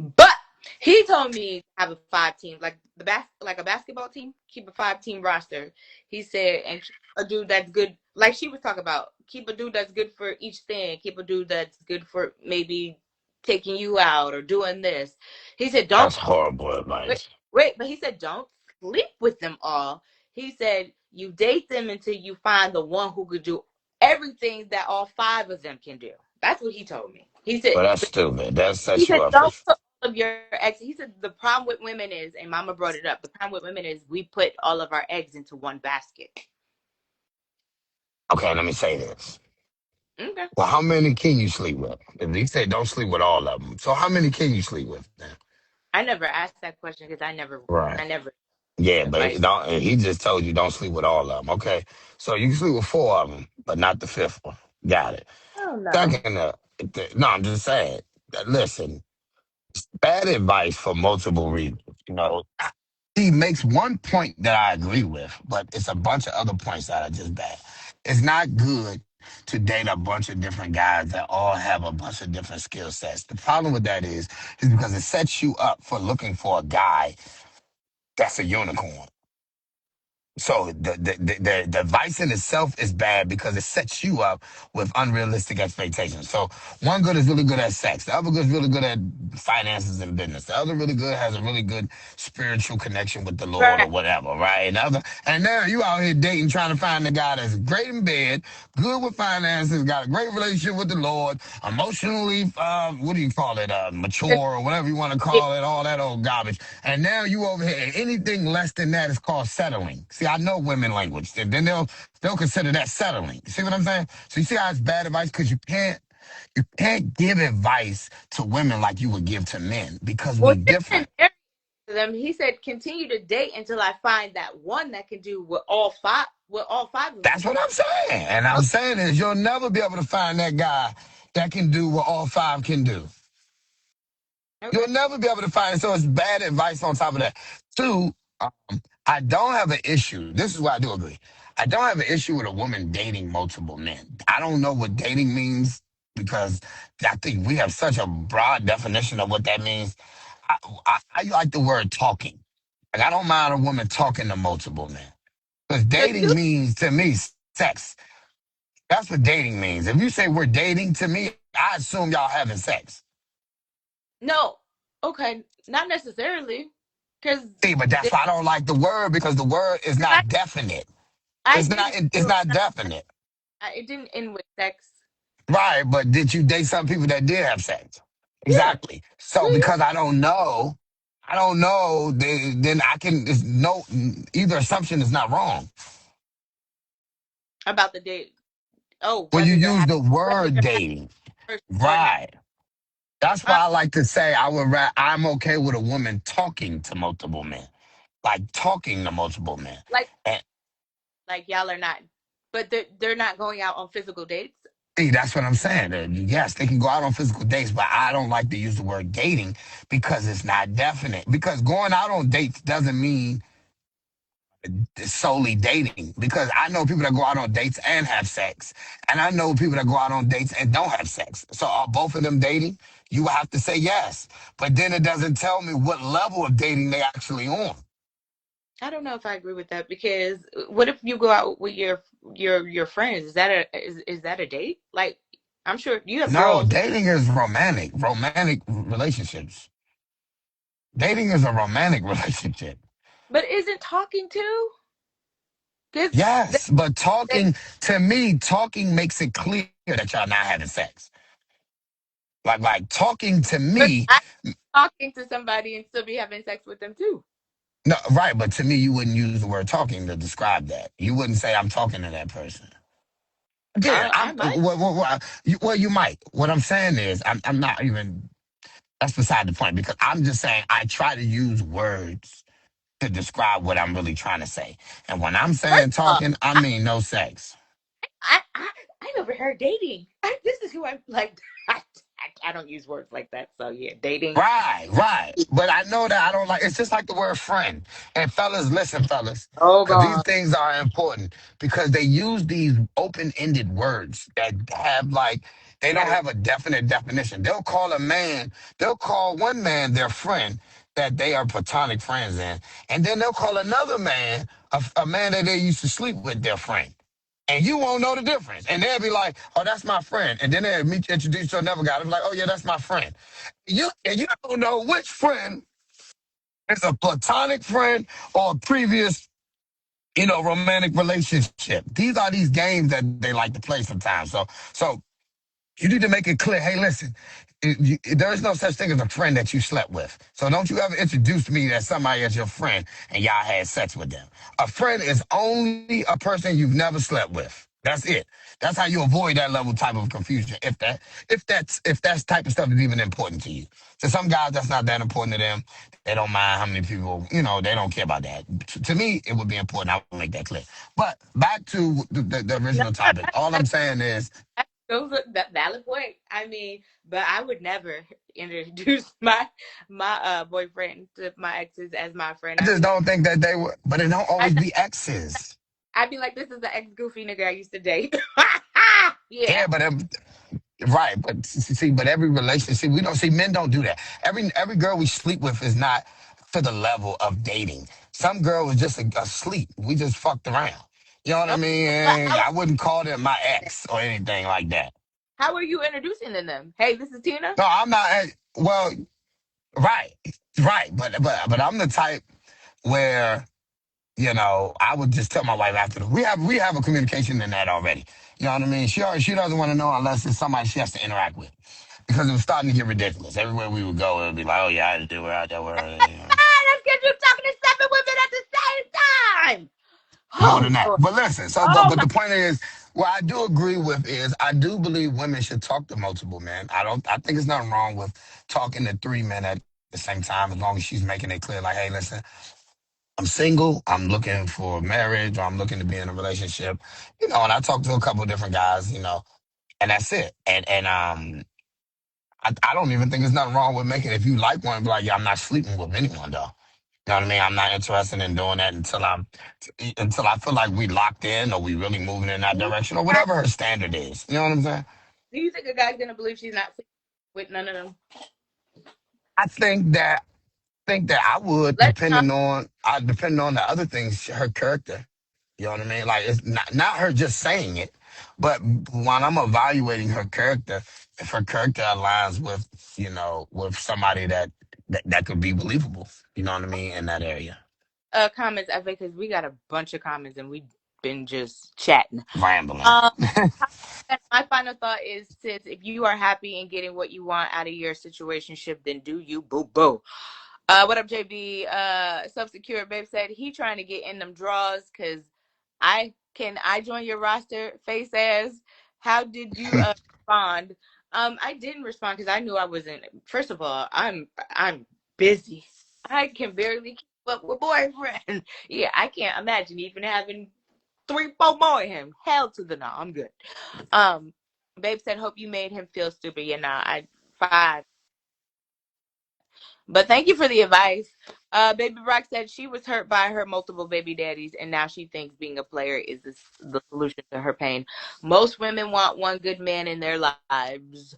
But he told me to have a 5 team, like like a basketball team, keep a 5 team roster. He said, and keep a dude that's good, like she was talking about. Keep a dude that's good for each thing. Keep a dude that's good for maybe taking you out or doing this. He said, don't That's horrible wait, advice. but he said, don't sleep with them all. He said, you date them until you find the one who could do everything that all 5 of them can do. That's what he told me. He said, Well, that's stupid. That he sets you said, up for. don't put all of your eggs. He said, the problem with women is, and Mama brought it up, the problem with women is we put all of our eggs into one basket. Okay, let me say this. Okay. Well, how many can you sleep with? If he said don't sleep with all of them, so how many can you sleep with then? I never asked that question because Right. I never Yeah, but advice. he just told you don't sleep with all of them. Okay, so you can sleep with 4 of them, but not the fifth one. Got it. Oh no. Second, no, I'm just saying. Listen, bad advice for multiple reasons. You know, he makes one point that I agree with, but it's a bunch of other points that are just bad. It's not good to date a bunch of different guys that all have a bunch of different skill sets. The problem with that is because it sets you up for looking for a guy that's a unicorn. So the vice in itself is bad because it sets you up with unrealistic expectations. So one good is really good at sex. The other good is really good at finances and business. The other really good has a really good spiritual connection with the Lord or Right. whatever, right? And now you out here dating, trying to find the guy that's great in bed, good with finances, got a great relationship with the Lord, emotionally, what do you call it, mature or whatever you want to call it, all that old garbage. And now you over here, and anything less than that is called settling. See, I know women language. Then they'll consider that settling. See what I'm saying? So you see how it's bad advice because you can't give advice to women like you would give to men because Well, we he didn't different. marry them. He said continue to date until I find that one that can do what all five of them That's can what do. I'm saying. And I'm saying is you'll never be able to find that guy that can do what all 5 can do. Okay. You'll never be able to find it. So it's bad advice on top of that. Two, I don't have an issue. This is why I do agree. I don't have an issue with a woman dating multiple men. I don't know what dating means. because I think we have such a broad definition of what that means. I like the word talking. Like, I don't mind a woman talking to multiple men. Because So dating you means to me sex. That's what dating means. If you say we're dating, to me, I assume y'all having sex. no, okay, not necessarily, because See, but that's why I don't like the word because the word is I not definite. I It's not. didn't It's not definite. it didn't end with sex. Right, but did you date some people that did have sex? Yeah, Exactly. So yeah, because I don't know, then I can. It's no, either assumption is not wrong. yeah. About the date. Oh, When you whether they're use having, the whether word they're having dating, first or not. right? That's Uh, why I like to say I'm okay with a woman talking to multiple men, like talking to multiple men. like And y'all are not, but they're not going out on physical dates. see, that's what I'm saying. Yes, they can go out on physical dates, but I don't like to use the word dating because it's not definite. Because going out on dates doesn't mean solely dating because I know people that go out on dates and have sex, and I know people that go out on dates and don't have sex. So are both of them dating? You would have to say yes, but then it doesn't tell me what level of dating they actually on. I don't know if I agree with that because what if you go out with your friends? Is that is that a date? Like, I'm sure you have No, girls, dating is romantic relationships. Dating is a romantic relationship. but isn't talking too? Because Yes, but they, talking to me, talking makes it clear that y'all not having sex. Like talking to but me. I talking to somebody and still be having sex with them too. No, right, but to me, you wouldn't use the word talking to describe that. You wouldn't say I'm talking to that person. Again, I might. you might. What I'm saying is, I'm not even. That's beside the point because I'm just saying I try to use words to describe what I'm really trying to say. And when I'm First saying of all, talking, I mean no sex. I'm over here dating. This is who I'm like. I don't use words like that. So yeah, dating. Right, right. But I know that I don't like it's just like the word friend. And fellas, listen, fellas, Hold because these on. things are important because they use these open-ended words that have like they don't Right. have a definite definition. They'll call one man their friend that they are platonic friends in, and then they'll call another man a man that they used to sleep with their friend. And you won't know the difference. And they'll be like, oh, that's my friend. And then they'll meet you, introduce you to another guy. They'll be like, oh, yeah, that's my friend. You don't know which friend is a platonic friend or a previous, romantic relationship. These are these games that they like to play sometimes. So you need to make it clear. Hey, listen, there is no such thing as a friend that you slept with. So don't you ever introduce me as somebody as your friend and y'all had sex with them. A friend is only a person you've never slept with. That's it. That's how you avoid that level type of confusion. If that's type of stuff is even important to you. To some guys, that's not that important to them. They don't mind how many people, they don't care about that. To me, it would be important. I would make that clear. But back to the No, original topic. All I'm saying is those are that valid point. I mean, but I would never introduce my boyfriend to my exes as my friend. I I'd just be like, don't think that they were, but it don't I, always be exes. I'd be like, this is the ex goofy nigga I used to date. Yeah. Yeah, but right, but see, but every relationship we don't see men don't do that. Every girl we sleep with is not to the level of dating. Some girl was just asleep. We just fucked around. You know what I Oh, mean? but And I wouldn't call them my ex or anything like that. how are you introducing them? Hey, this is Tina. No, I'm not. Well, right, right, but I'm the type where I would just tell my wife after we have a communication in that already. You know what I mean? She doesn't want to know unless it's somebody she has to interact with because it was starting to get ridiculous. Everywhere we would go, it would be like, oh yeah, I had to do it out there. Let's get you talking to 7 women at the same time. More Oh than that. Lord. But listen, so but Oh but my. the point is, what I do agree with is I do believe women should talk to multiple men. I think there's nothing wrong with talking to three men at the same time as long as she's making it clear, like, hey, listen, I'm single. I'm looking for marriage, or I'm looking to be in a relationship. And I talked to a couple of different guys. And that's it. And I don't even think there's nothing wrong with making. If you like one, be like, yeah, I'm not sleeping with anyone though. You know what I mean? I'm not interested in doing that until I feel like we locked in or we really moving in that direction or whatever her standard is. You know what I'm saying? Do you think a guy's gonna believe she's not with none of them? I think that I would, Let me know. depending on the other things, her character. You know what I mean? Like it's not her just saying it, but when I'm evaluating her character, if her character aligns with with somebody that could be believable. You know what I mean in that area. Comments, I because we got a bunch of comments and we've been just chatting. Rambling. Um, my final thought is, sis, if you are happy and getting what you want out of your situationship, then do you, boo boo. What up, JB? Self-secure babe said he trying to get in them draws because I join your roster? Face ass. How did you respond? I didn't respond because I knew I wasn't. First of all, I'm busy. I can barely keep up with boyfriend. Yeah, I can't imagine even having 3, 4 more of him. Hell to the no. I'm good. Um, Babe said, hope you made him feel stupid. Yeah, nah, I 5. But thank you for the advice. Baby Brock said she was hurt by her multiple baby daddies, and now she thinks being a player is the solution to her pain. Most women want one good man in their lives.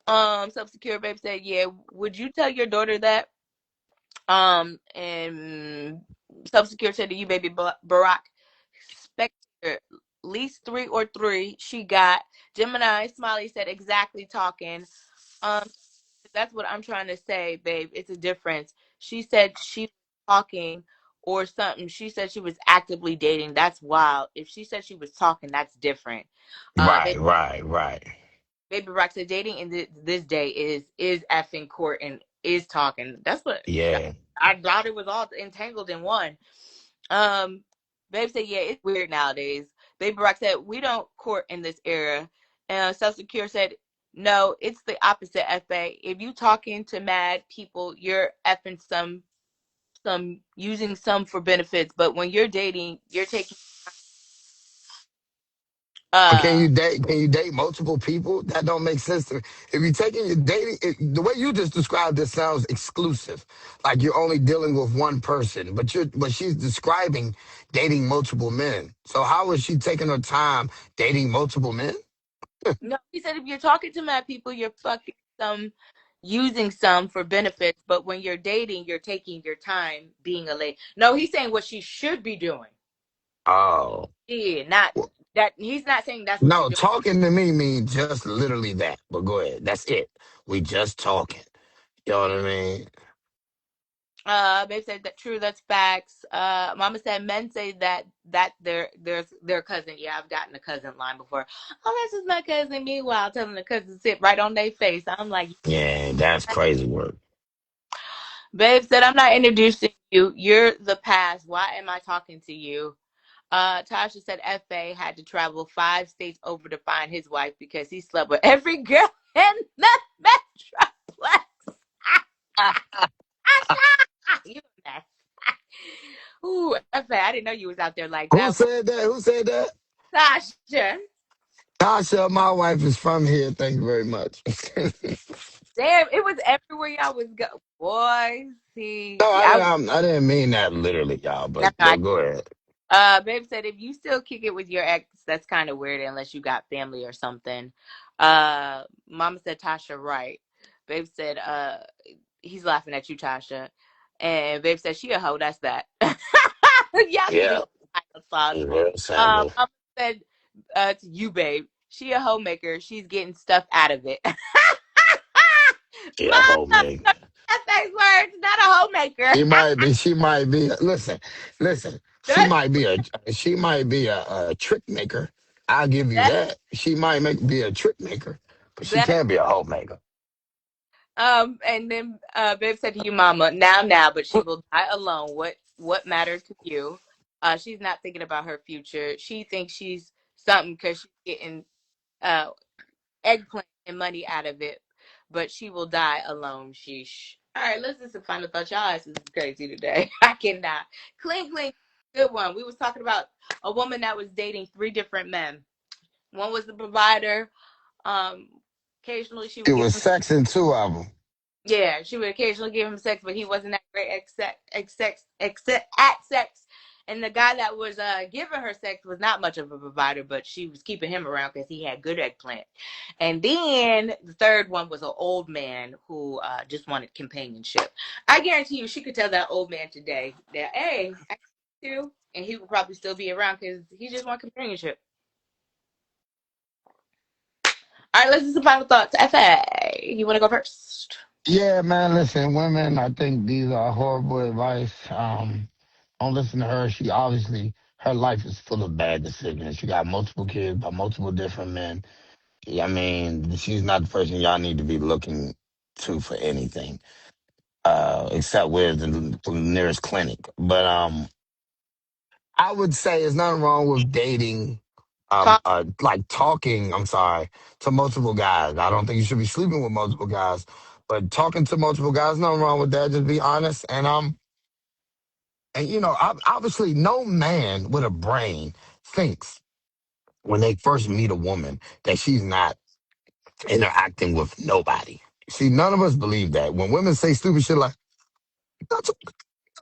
Self-secure babe said, yeah, would you tell your daughter that? And self-secure said to you, baby Barack, Spectre, least 3 or 3 she got. Gemini Smiley said exactly talking. Um, that's what I'm trying to say, babe. It's a difference. She said she was talking or something. She said she was actively dating. That's wild. If she said she was talking, that's different. Right, right, right. Baby Rock said dating in this day is effing court and is talking. That's what Yeah. I thought it was all entangled in one. Um, Babe said, yeah, it's weird nowadays. Baby Rock said, we don't court in this era. Self Secure said, no, it's the opposite, FA. If you talking to mad people, you're effing some using some for benefits. But when you're dating, you're taking But uh can you date multiple people? That don't make sense to me. If you're taking your dating, the way you just described this sounds exclusive, like you're only dealing with one person. But she's describing dating multiple men. So how is she taking her time dating multiple men? no, he said if you're talking to mad people, you're fucking some using some for benefits, but when you're dating, you're taking your time being a lady. No, he's saying what she should be doing. Oh. Yeah, not that he's not saying that's what you're No, doing. talking to me means just literally that. But go ahead. That's it. We just talking. You know what I mean? Babe said that true, that's facts. Mama said men say that there's their cousin. Yeah, I've gotten a cousin line before. Oh, this is my cousin. Meanwhile, telling the cousin to sit right on their face. I'm like, Yeah, that's crazy work. babe said I'm not introducing you. You're the past. Why am I talking to you? Tasha said FA had to travel 5 states over to find his wife because he slept with every girl in the metroplex. You mess. Ooh, FA, I didn't know you was out there like Who that. said that? Who said that? Tasha. Tasha, my wife is from here. Thank you very much. Damn, it was everywhere y'all was go. Boy, see, No, I I didn't mean that literally, y'all. no, But go ahead. babe said if you still kick it with your ex, that's kind of weird unless you got family or something. Mama said Tasha right. Babe said he's laughing at you, Tasha. And babe said she a hoe, that's that. Y'all need to Yeah, get the thoughts. real simple. Mama said to you, babe, she a homemaker. She's getting stuff out of it. Yeah, whole Mama, man. that's those words, not a homemaker. She might be. She might be. Listen, listen. She That's might be a. She might be a trick maker. I'll give you that that. She might be a trick maker, but she that can't be a homemaker. and then Babe said to you, Mama, now, but she will die alone. What matters to you? She's not thinking about her future. She thinks she's something because she's getting uh eggplant and money out of it, but she will die alone. Sheesh. All right, let's do some final thoughts. Y'all asses is crazy today. I cannot. Clink clink. Good one. We was talking about a woman that was dating 3 different men. One was the provider. Um, occasionally she It would give was him. sex in 2 of them. Yeah, she would occasionally give him sex, but he wasn't that great at sex. And the guy that was giving her sex was not much of a provider, but she was keeping him around because he had good eggplant. And then the third one was an old man who just wanted companionship. I guarantee you, she could tell that old man today that, hey, I do, and he would probably still be around because he just want companionship. All right, let's do some final thoughts. FA, you want to go first? Yeah, man. Listen, women. I think these are horrible advice. Don't listen to her. She obviously her life is full of bad decisions. She got multiple kids by multiple different men. I mean, she's not the person y'all need to be looking to for anything, except with the nearest clinic. But I would say there's nothing wrong with dating, Talk. like talking. I'm sorry, to multiple guys. I don't think you should be sleeping with multiple guys, but talking to multiple guys, nothing wrong with that. Just be honest, and obviously, no man with a brain thinks when they first meet a woman that she's not interacting with nobody. See, none of us believe that. When women say stupid shit like, "That's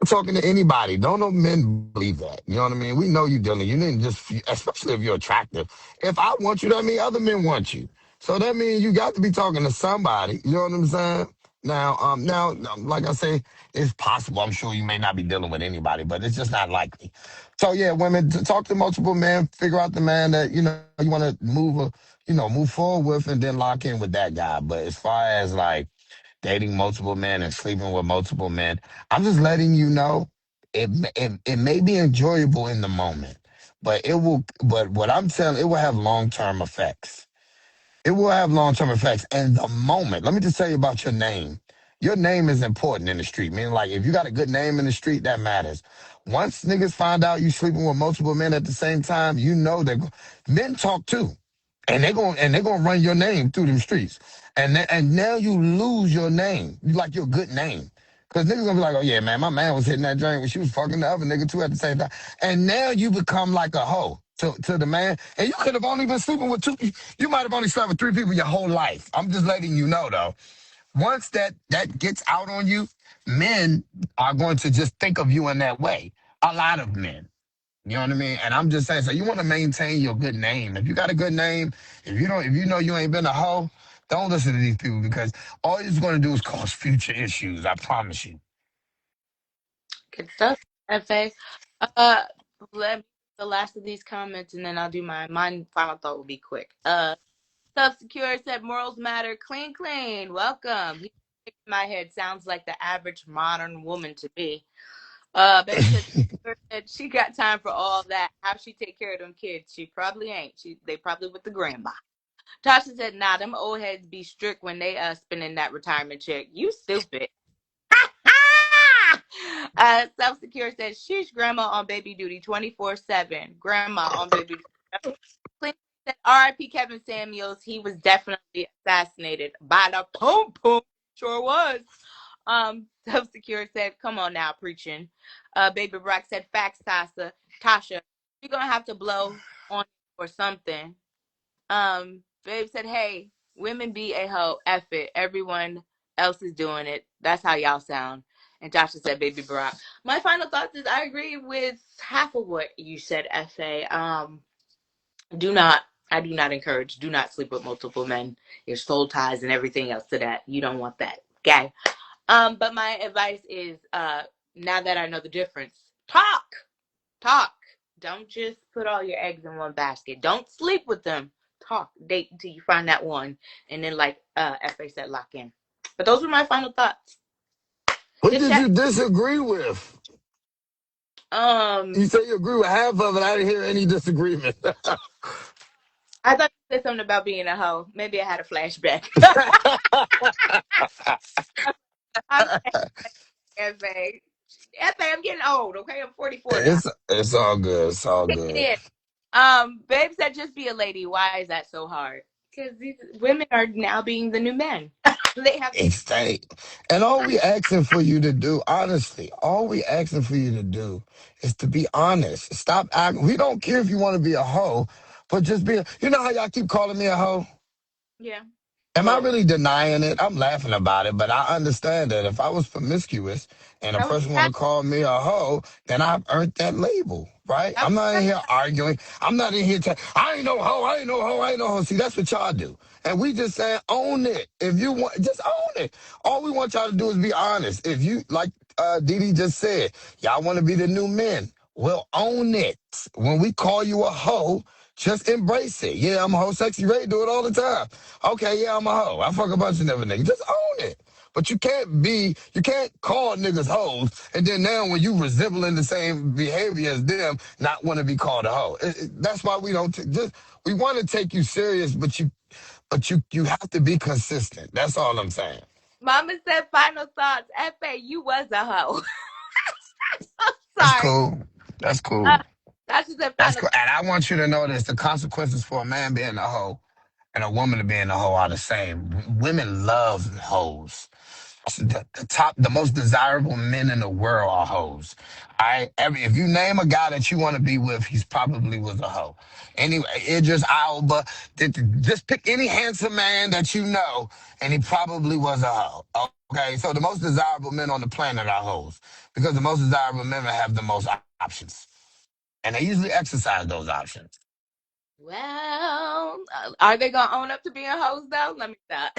talking to anybody." Don't no men believe that. You know what I mean? We know you dealing. You didn't just, especially if you're attractive. If I want you, that means other men want you. So that means you got to be talking to somebody. You know what I'm saying? Now, like I say, it's possible. I'm sure you may not be dealing with anybody, but it's just not likely. So yeah, women, talk to multiple men, figure out the man that you want to move forward with, and then lock in with that guy. But as far as like dating multiple men and sleeping with multiple men. I'm just letting you know it may be enjoyable in the moment, but it will. But what I'm telling, it will have long term effects. It will have long term effects. And the moment, let me just tell you about your name. Your name is important in the street. Meaning, like, if you got a good name in the street, that matters. Once niggas find out you sleeping with multiple men at the same time, you know that men talk too, and they're gonna run your name through them streets, and now you lose your name, you like your good name. Cause niggas gonna be like, oh yeah, man, my man was hitting that drink when she was fucking the other nigga too at the same time. And now you become like a hoe to the man. And you could have only been sleeping with two. You might have only slept with three people your whole life. I'm just letting you know though. Once that gets out on you, men are going to just think of you in that way. A lot of men. You know what I mean? And I'm just saying, so you want to maintain your good name. If you got a good name, if you know you ain't been a hoe, don't listen to these people because all it's going to do is cause future issues. I promise you. Good stuff. FA. Uh, let me the last of these comments, and then I'll do my final thought will be quick. Self Secure said morals matter. Clean, clean. Welcome. He in my head sounds like the average modern woman to me. Baby said she got time for all that. How she take care of them kids? She probably ain't. They probably with the grandma. Tasha said, nah, them old heads be strict when they spending that retirement check. You stupid. Self Secure says she's grandma on baby duty 24/7. Grandma on baby duty. Clinton said R.I.P. Kevin Samuels. He was definitely assassinated by the poom poom. Sure was. Self Secure said, come on now, preaching. Baby Brock said, facts, Tasha. You're gonna have to blow on or something. Babe said, hey, women be a hoe. F it. Everyone else is doing it. That's how y'all sound. And Tasha said, baby Brock. My final thoughts is I agree with half of what you said, FA. Do not, I do not encourage, do not sleep with multiple men. Your soul ties and everything else to that. You don't want that. Okay. But my advice is, now that I know the difference, talk. Don't just put all your eggs in one basket. Don't sleep with them. Talk, date until you find that one, and then like FA said, lock in. But those were my final thoughts. What did you disagree with? You say you agree with half of it. I didn't hear any disagreement. I thought you said something about being a hoe. Maybe I had a flashback. FA. I'm getting old, okay? I'm 44 now. It's all good. It's all good. Babe said just be a lady. Why is that so hard? Because these women are now being the new men. They have State. And all we asking for you to do, honestly, all we asking for you to do is to be honest. Stop acting. We don't care if you want to be a hoe, but just be. You know how y'all keep calling me a hoe? Yeah. Am I really denying it? I'm laughing about it, but I understand that if I was promiscuous and a person want to call me a hoe, then I've earned that label, right? I'm not in here arguing. I'm not in here I ain't no hoe, I ain't no hoe, I ain't no hoe. See, that's what y'all do. And we just saying, own it. If you want, just own it. All we want y'all to do is be honest. If you, like Didi just said, y'all want to be the new men, well, own it. When we call you a hoe, just embrace it. Yeah, I'm a hoe. Sexy Ray do it all the time. Okay, yeah, I'm a hoe. I fuck a bunch of different niggas. Just own it. But you can't call niggas hoes, and then now when you resembling the same behavior as them, not want to be called a hoe. That's why we don't we want to take you serious, but you have to be consistent. That's all I'm saying. Mama said final thoughts. F.A., you was a hoe. That's Sorry. cool. That's cool. That's just a That's final. cool. And I want you to know this: the consequences for a man being a hoe and a woman being a hoe are the same. Women love hoes. The most desirable men in the world are hoes. If you name a guy that you want to be with, he's probably was a hoe. Anyway, Idris Alba, just pick any handsome man that you know, and he probably was a hoe. Okay, so the most desirable men on the planet are hoes because the most desirable men have the most options, and they usually exercise those options. Well, are they gonna own up to being hoes though? Let me stop.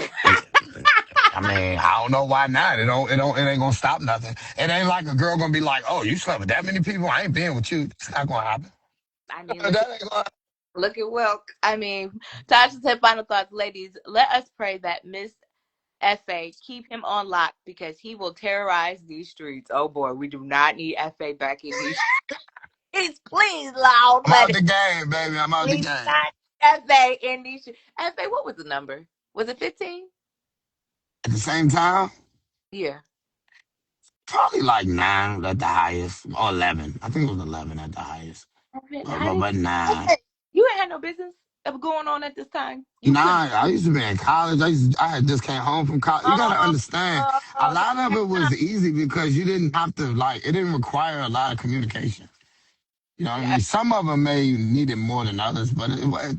I mean, I don't know why not. It ain't gonna stop nothing. It ain't like a girl gonna be like, "Oh, you slept with that many people? I ain't being with you." It's not gonna happen. I mean, That ain't gonna. look at Wilk. I mean, Tasha said final thoughts, ladies. Let us pray that Miss F.A. keep him on lock because he will terrorize these streets. Oh boy, we do not need F.A. back in these streets. Please, Lord, I'm let out it. the game, baby. I'm out the We do game. not need F.A. in these streets. F.A., what was the number? Was it 15? At the same time, Yeah. probably like 9 at the highest, or 11. I think it was 11 at the highest. But nah. You ain't had no business of going on at this time. You couldn't. Nah, I used to be in college. I had just came home from college. You gotta Oh, understand, a lot of it was easy because you didn't have to it didn't require a lot of communication. You know what I yeah. mean? Some of them may need it more than others, but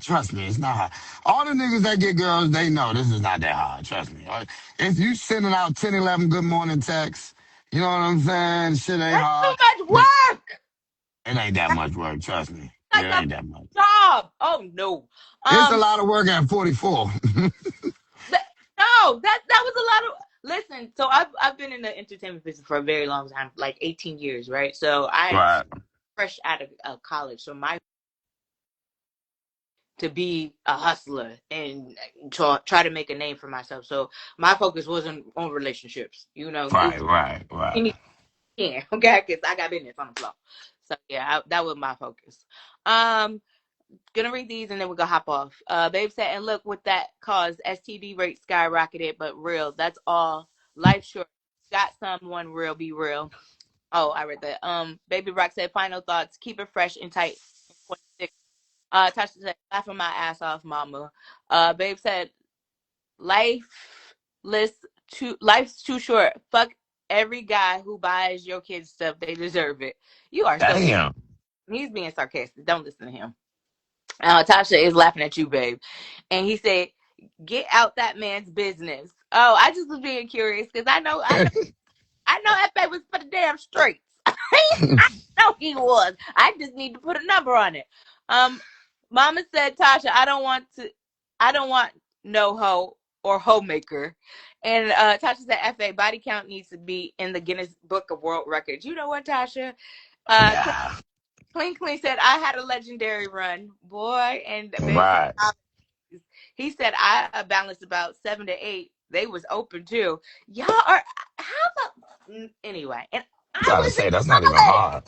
trust me, it's not hard. All the niggas that get girls, they know this is not that hard. Trust me. If you sending out 10, 11 good morning texts, you know what I'm saying? Shit ain't That's too hard. much But work. it ain't that much work. Trust me. It Like a ain't that much. job. Oh no. It's a Um. lot of work at 44. No. That was a lot of. Listen. So I've been in the entertainment business for a very long time, like 18 years, right? So I Right. fresh out of college. So my to be a hustler and try to make a name for myself. So my focus wasn't on relationships. You know, Right. yeah, okay, because I got business on the floor. So yeah, that was my focus. Um, gonna read these and then we're gonna hop off. Babe said, and look what that caused. STD rate skyrocketed, but real. That's all. Life short. Got someone real, be real. Oh, I read that. Baby Rock said, final thoughts. Keep it fresh and tight. 26. Tasha said, laughing my ass off, mama. Babe said, life's too short. Fuck every guy who buys your kids stuff. They deserve it. You are so. Damn. He's being sarcastic. Don't listen to him. Tasha is laughing at you, babe. And he said, "Get out that man's business." Oh, I just was being curious because I know that baby was for the damn streets. I know he was. I just need to put a number on it. Mama said, Tasha, I don't want no hoe or homemaker. And Tasha said, FA body count needs to be in the Guinness Book of World Records. You know what, Tasha? Yeah. Clean said, I had a legendary run, boy, and babe said, Right. he said I balanced about 7 to 8. They was open too. Y'all are how about anyway? And I Gotta was in say, that's not even college. hard.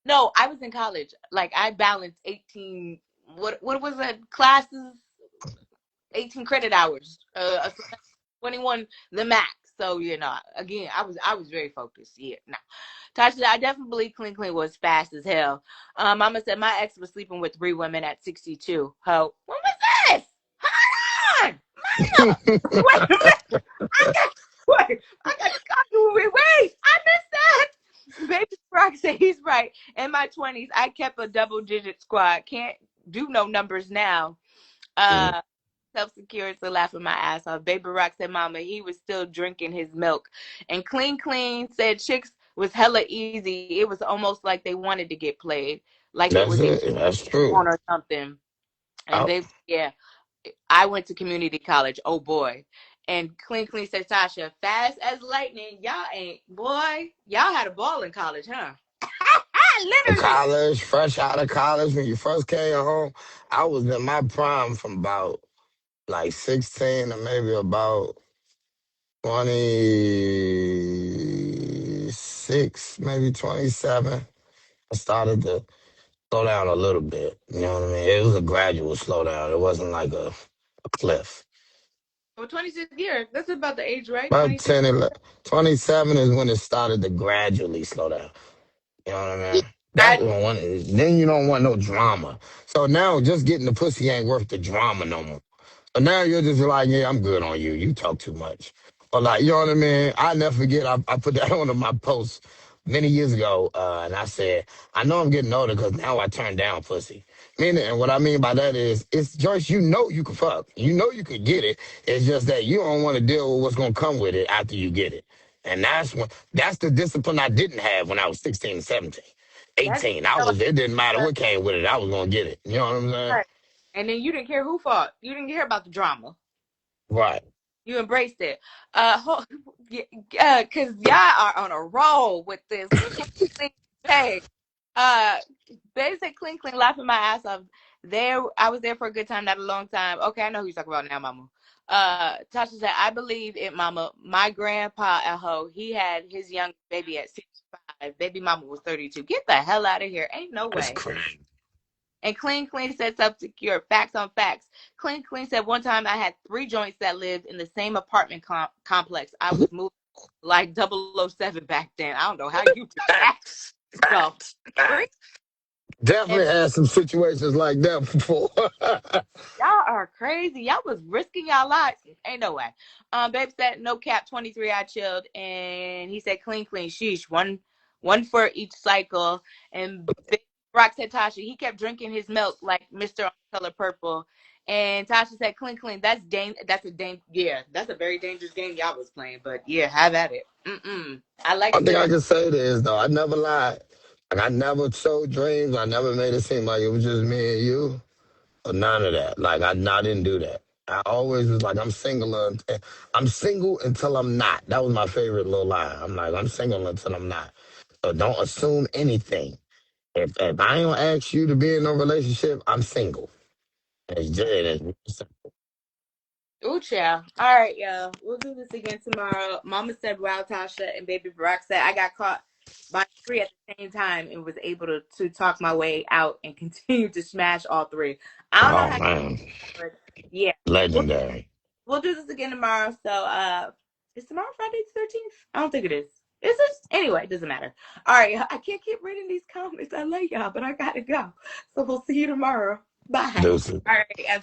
No, I was in college. Like I balanced 18. What was that classes? 18 credit hours. 21 the max. So again, I was very focused. Yeah, no. Tasha, I definitely believe Clean was fast as hell. Mama said my ex was sleeping with 3 women at 62. Ho, when was this? Hold on, Mama. Wait a minute. I got to call wait. I missed that. Baby Brock said he's right. In my 20s, I kept a double-digit squad. Can't do no numbers now. Self-Secure to laughing my ass off. Baby Rock said, Mama, he was still drinking his milk. And Clean Clean said, Chicks was hella easy. It was almost like they wanted to get played, like it That's was a it. That's true. or something. And I, they, yeah, I went to community college. Oh boy. And Clean Clean said, Tasha, fast as lightning. Y'all ain't, boy, y'all had a ball in college, huh? Literally. college, fresh out of college, when you first came home, I was in my prime from about like 16 to maybe about 26, maybe 27. I started to slow down a little bit. You know what I mean? It was a gradual slowdown. It wasn't like a cliff. Well, 26 years. That's about the age, right? About 26. 10, 11, 27 is when it started to gradually slow down. You know what I mean? That's I, what I want. Then you don't want no drama. So now just getting the pussy ain't worth the drama no more. So now you're just like, yeah, I'm good on you. You talk too much. Or like, you know what I mean? I never forget. I put that on my post many years ago, and I said, I know I'm getting older because now I turn down pussy. Meaning, and what I mean by that is, it's Joyce. You know you can fuck. You know you could get it. It's just that you don't want to deal with what's gonna come with it after you get it. And that's the discipline I didn't have when I was 16 and 17. that's 18. It didn't matter what came with it. I was gonna get it. You know what I'm saying? right. And then you didn't care who fought. You didn't care about the drama. Right. You embraced it. Cause y'all are on a roll with this. Hey, uh, basic clean, clean, laughing my ass off. There, I was there for a good time, not a long time. Okay, I know who you're talking about now, Mama. Tasha said, I believe it, Mama. My grandpa at home, he had his young baby at 65. Baby mama was 32. Get the hell out of here. Ain't no That's way. crazy. And Clean Clean said Self-Secure. Facts on facts. Clean Clean said one time I had 3 joints that lived in the same apartment complex. I was moving like 007 back then. I don't know how you do that. Facts. So, Facts. Facts. and Definitely had some situations like that before. y'all are crazy. Y'all was risking y'all lives. Ain't no way. Babe said no cap 23. I chilled, and he said clean, clean. Sheesh. One for each cycle. And Big Rock said Tasha. He kept drinking his milk like Mr. Color Purple. And Tasha said clean, clean. Yeah, that's a very dangerous game y'all was playing. But yeah, have at it. I like One thing I the can say is though, I never lied. Like I never sold dreams. I never made it seem like it was just me and you. Or none of that. Like I didn't do that. I always was like, I'm single until I'm not. That was my favorite little line. I'm like, I'm single until I'm not. So don't assume anything. If I ain't gonna ask you to be in a relationship, I'm single. It's Ooh, child. All right, y'all. We'll do this again tomorrow. Mama said, wow, Tasha. And Baby Barack said, I got caught by 3 at the same time and was able to talk my way out and continue to smash all 3. I don't know oh how, man, but yeah. We'll, legendary. we'll do this again tomorrow. So, is tomorrow Friday the 13th? I don't think it is. Is it? Anyway, it doesn't matter. All right. I can't keep reading these comments. I love y'all, but I got to go. So we'll see you tomorrow. Bye. Deuces. All right.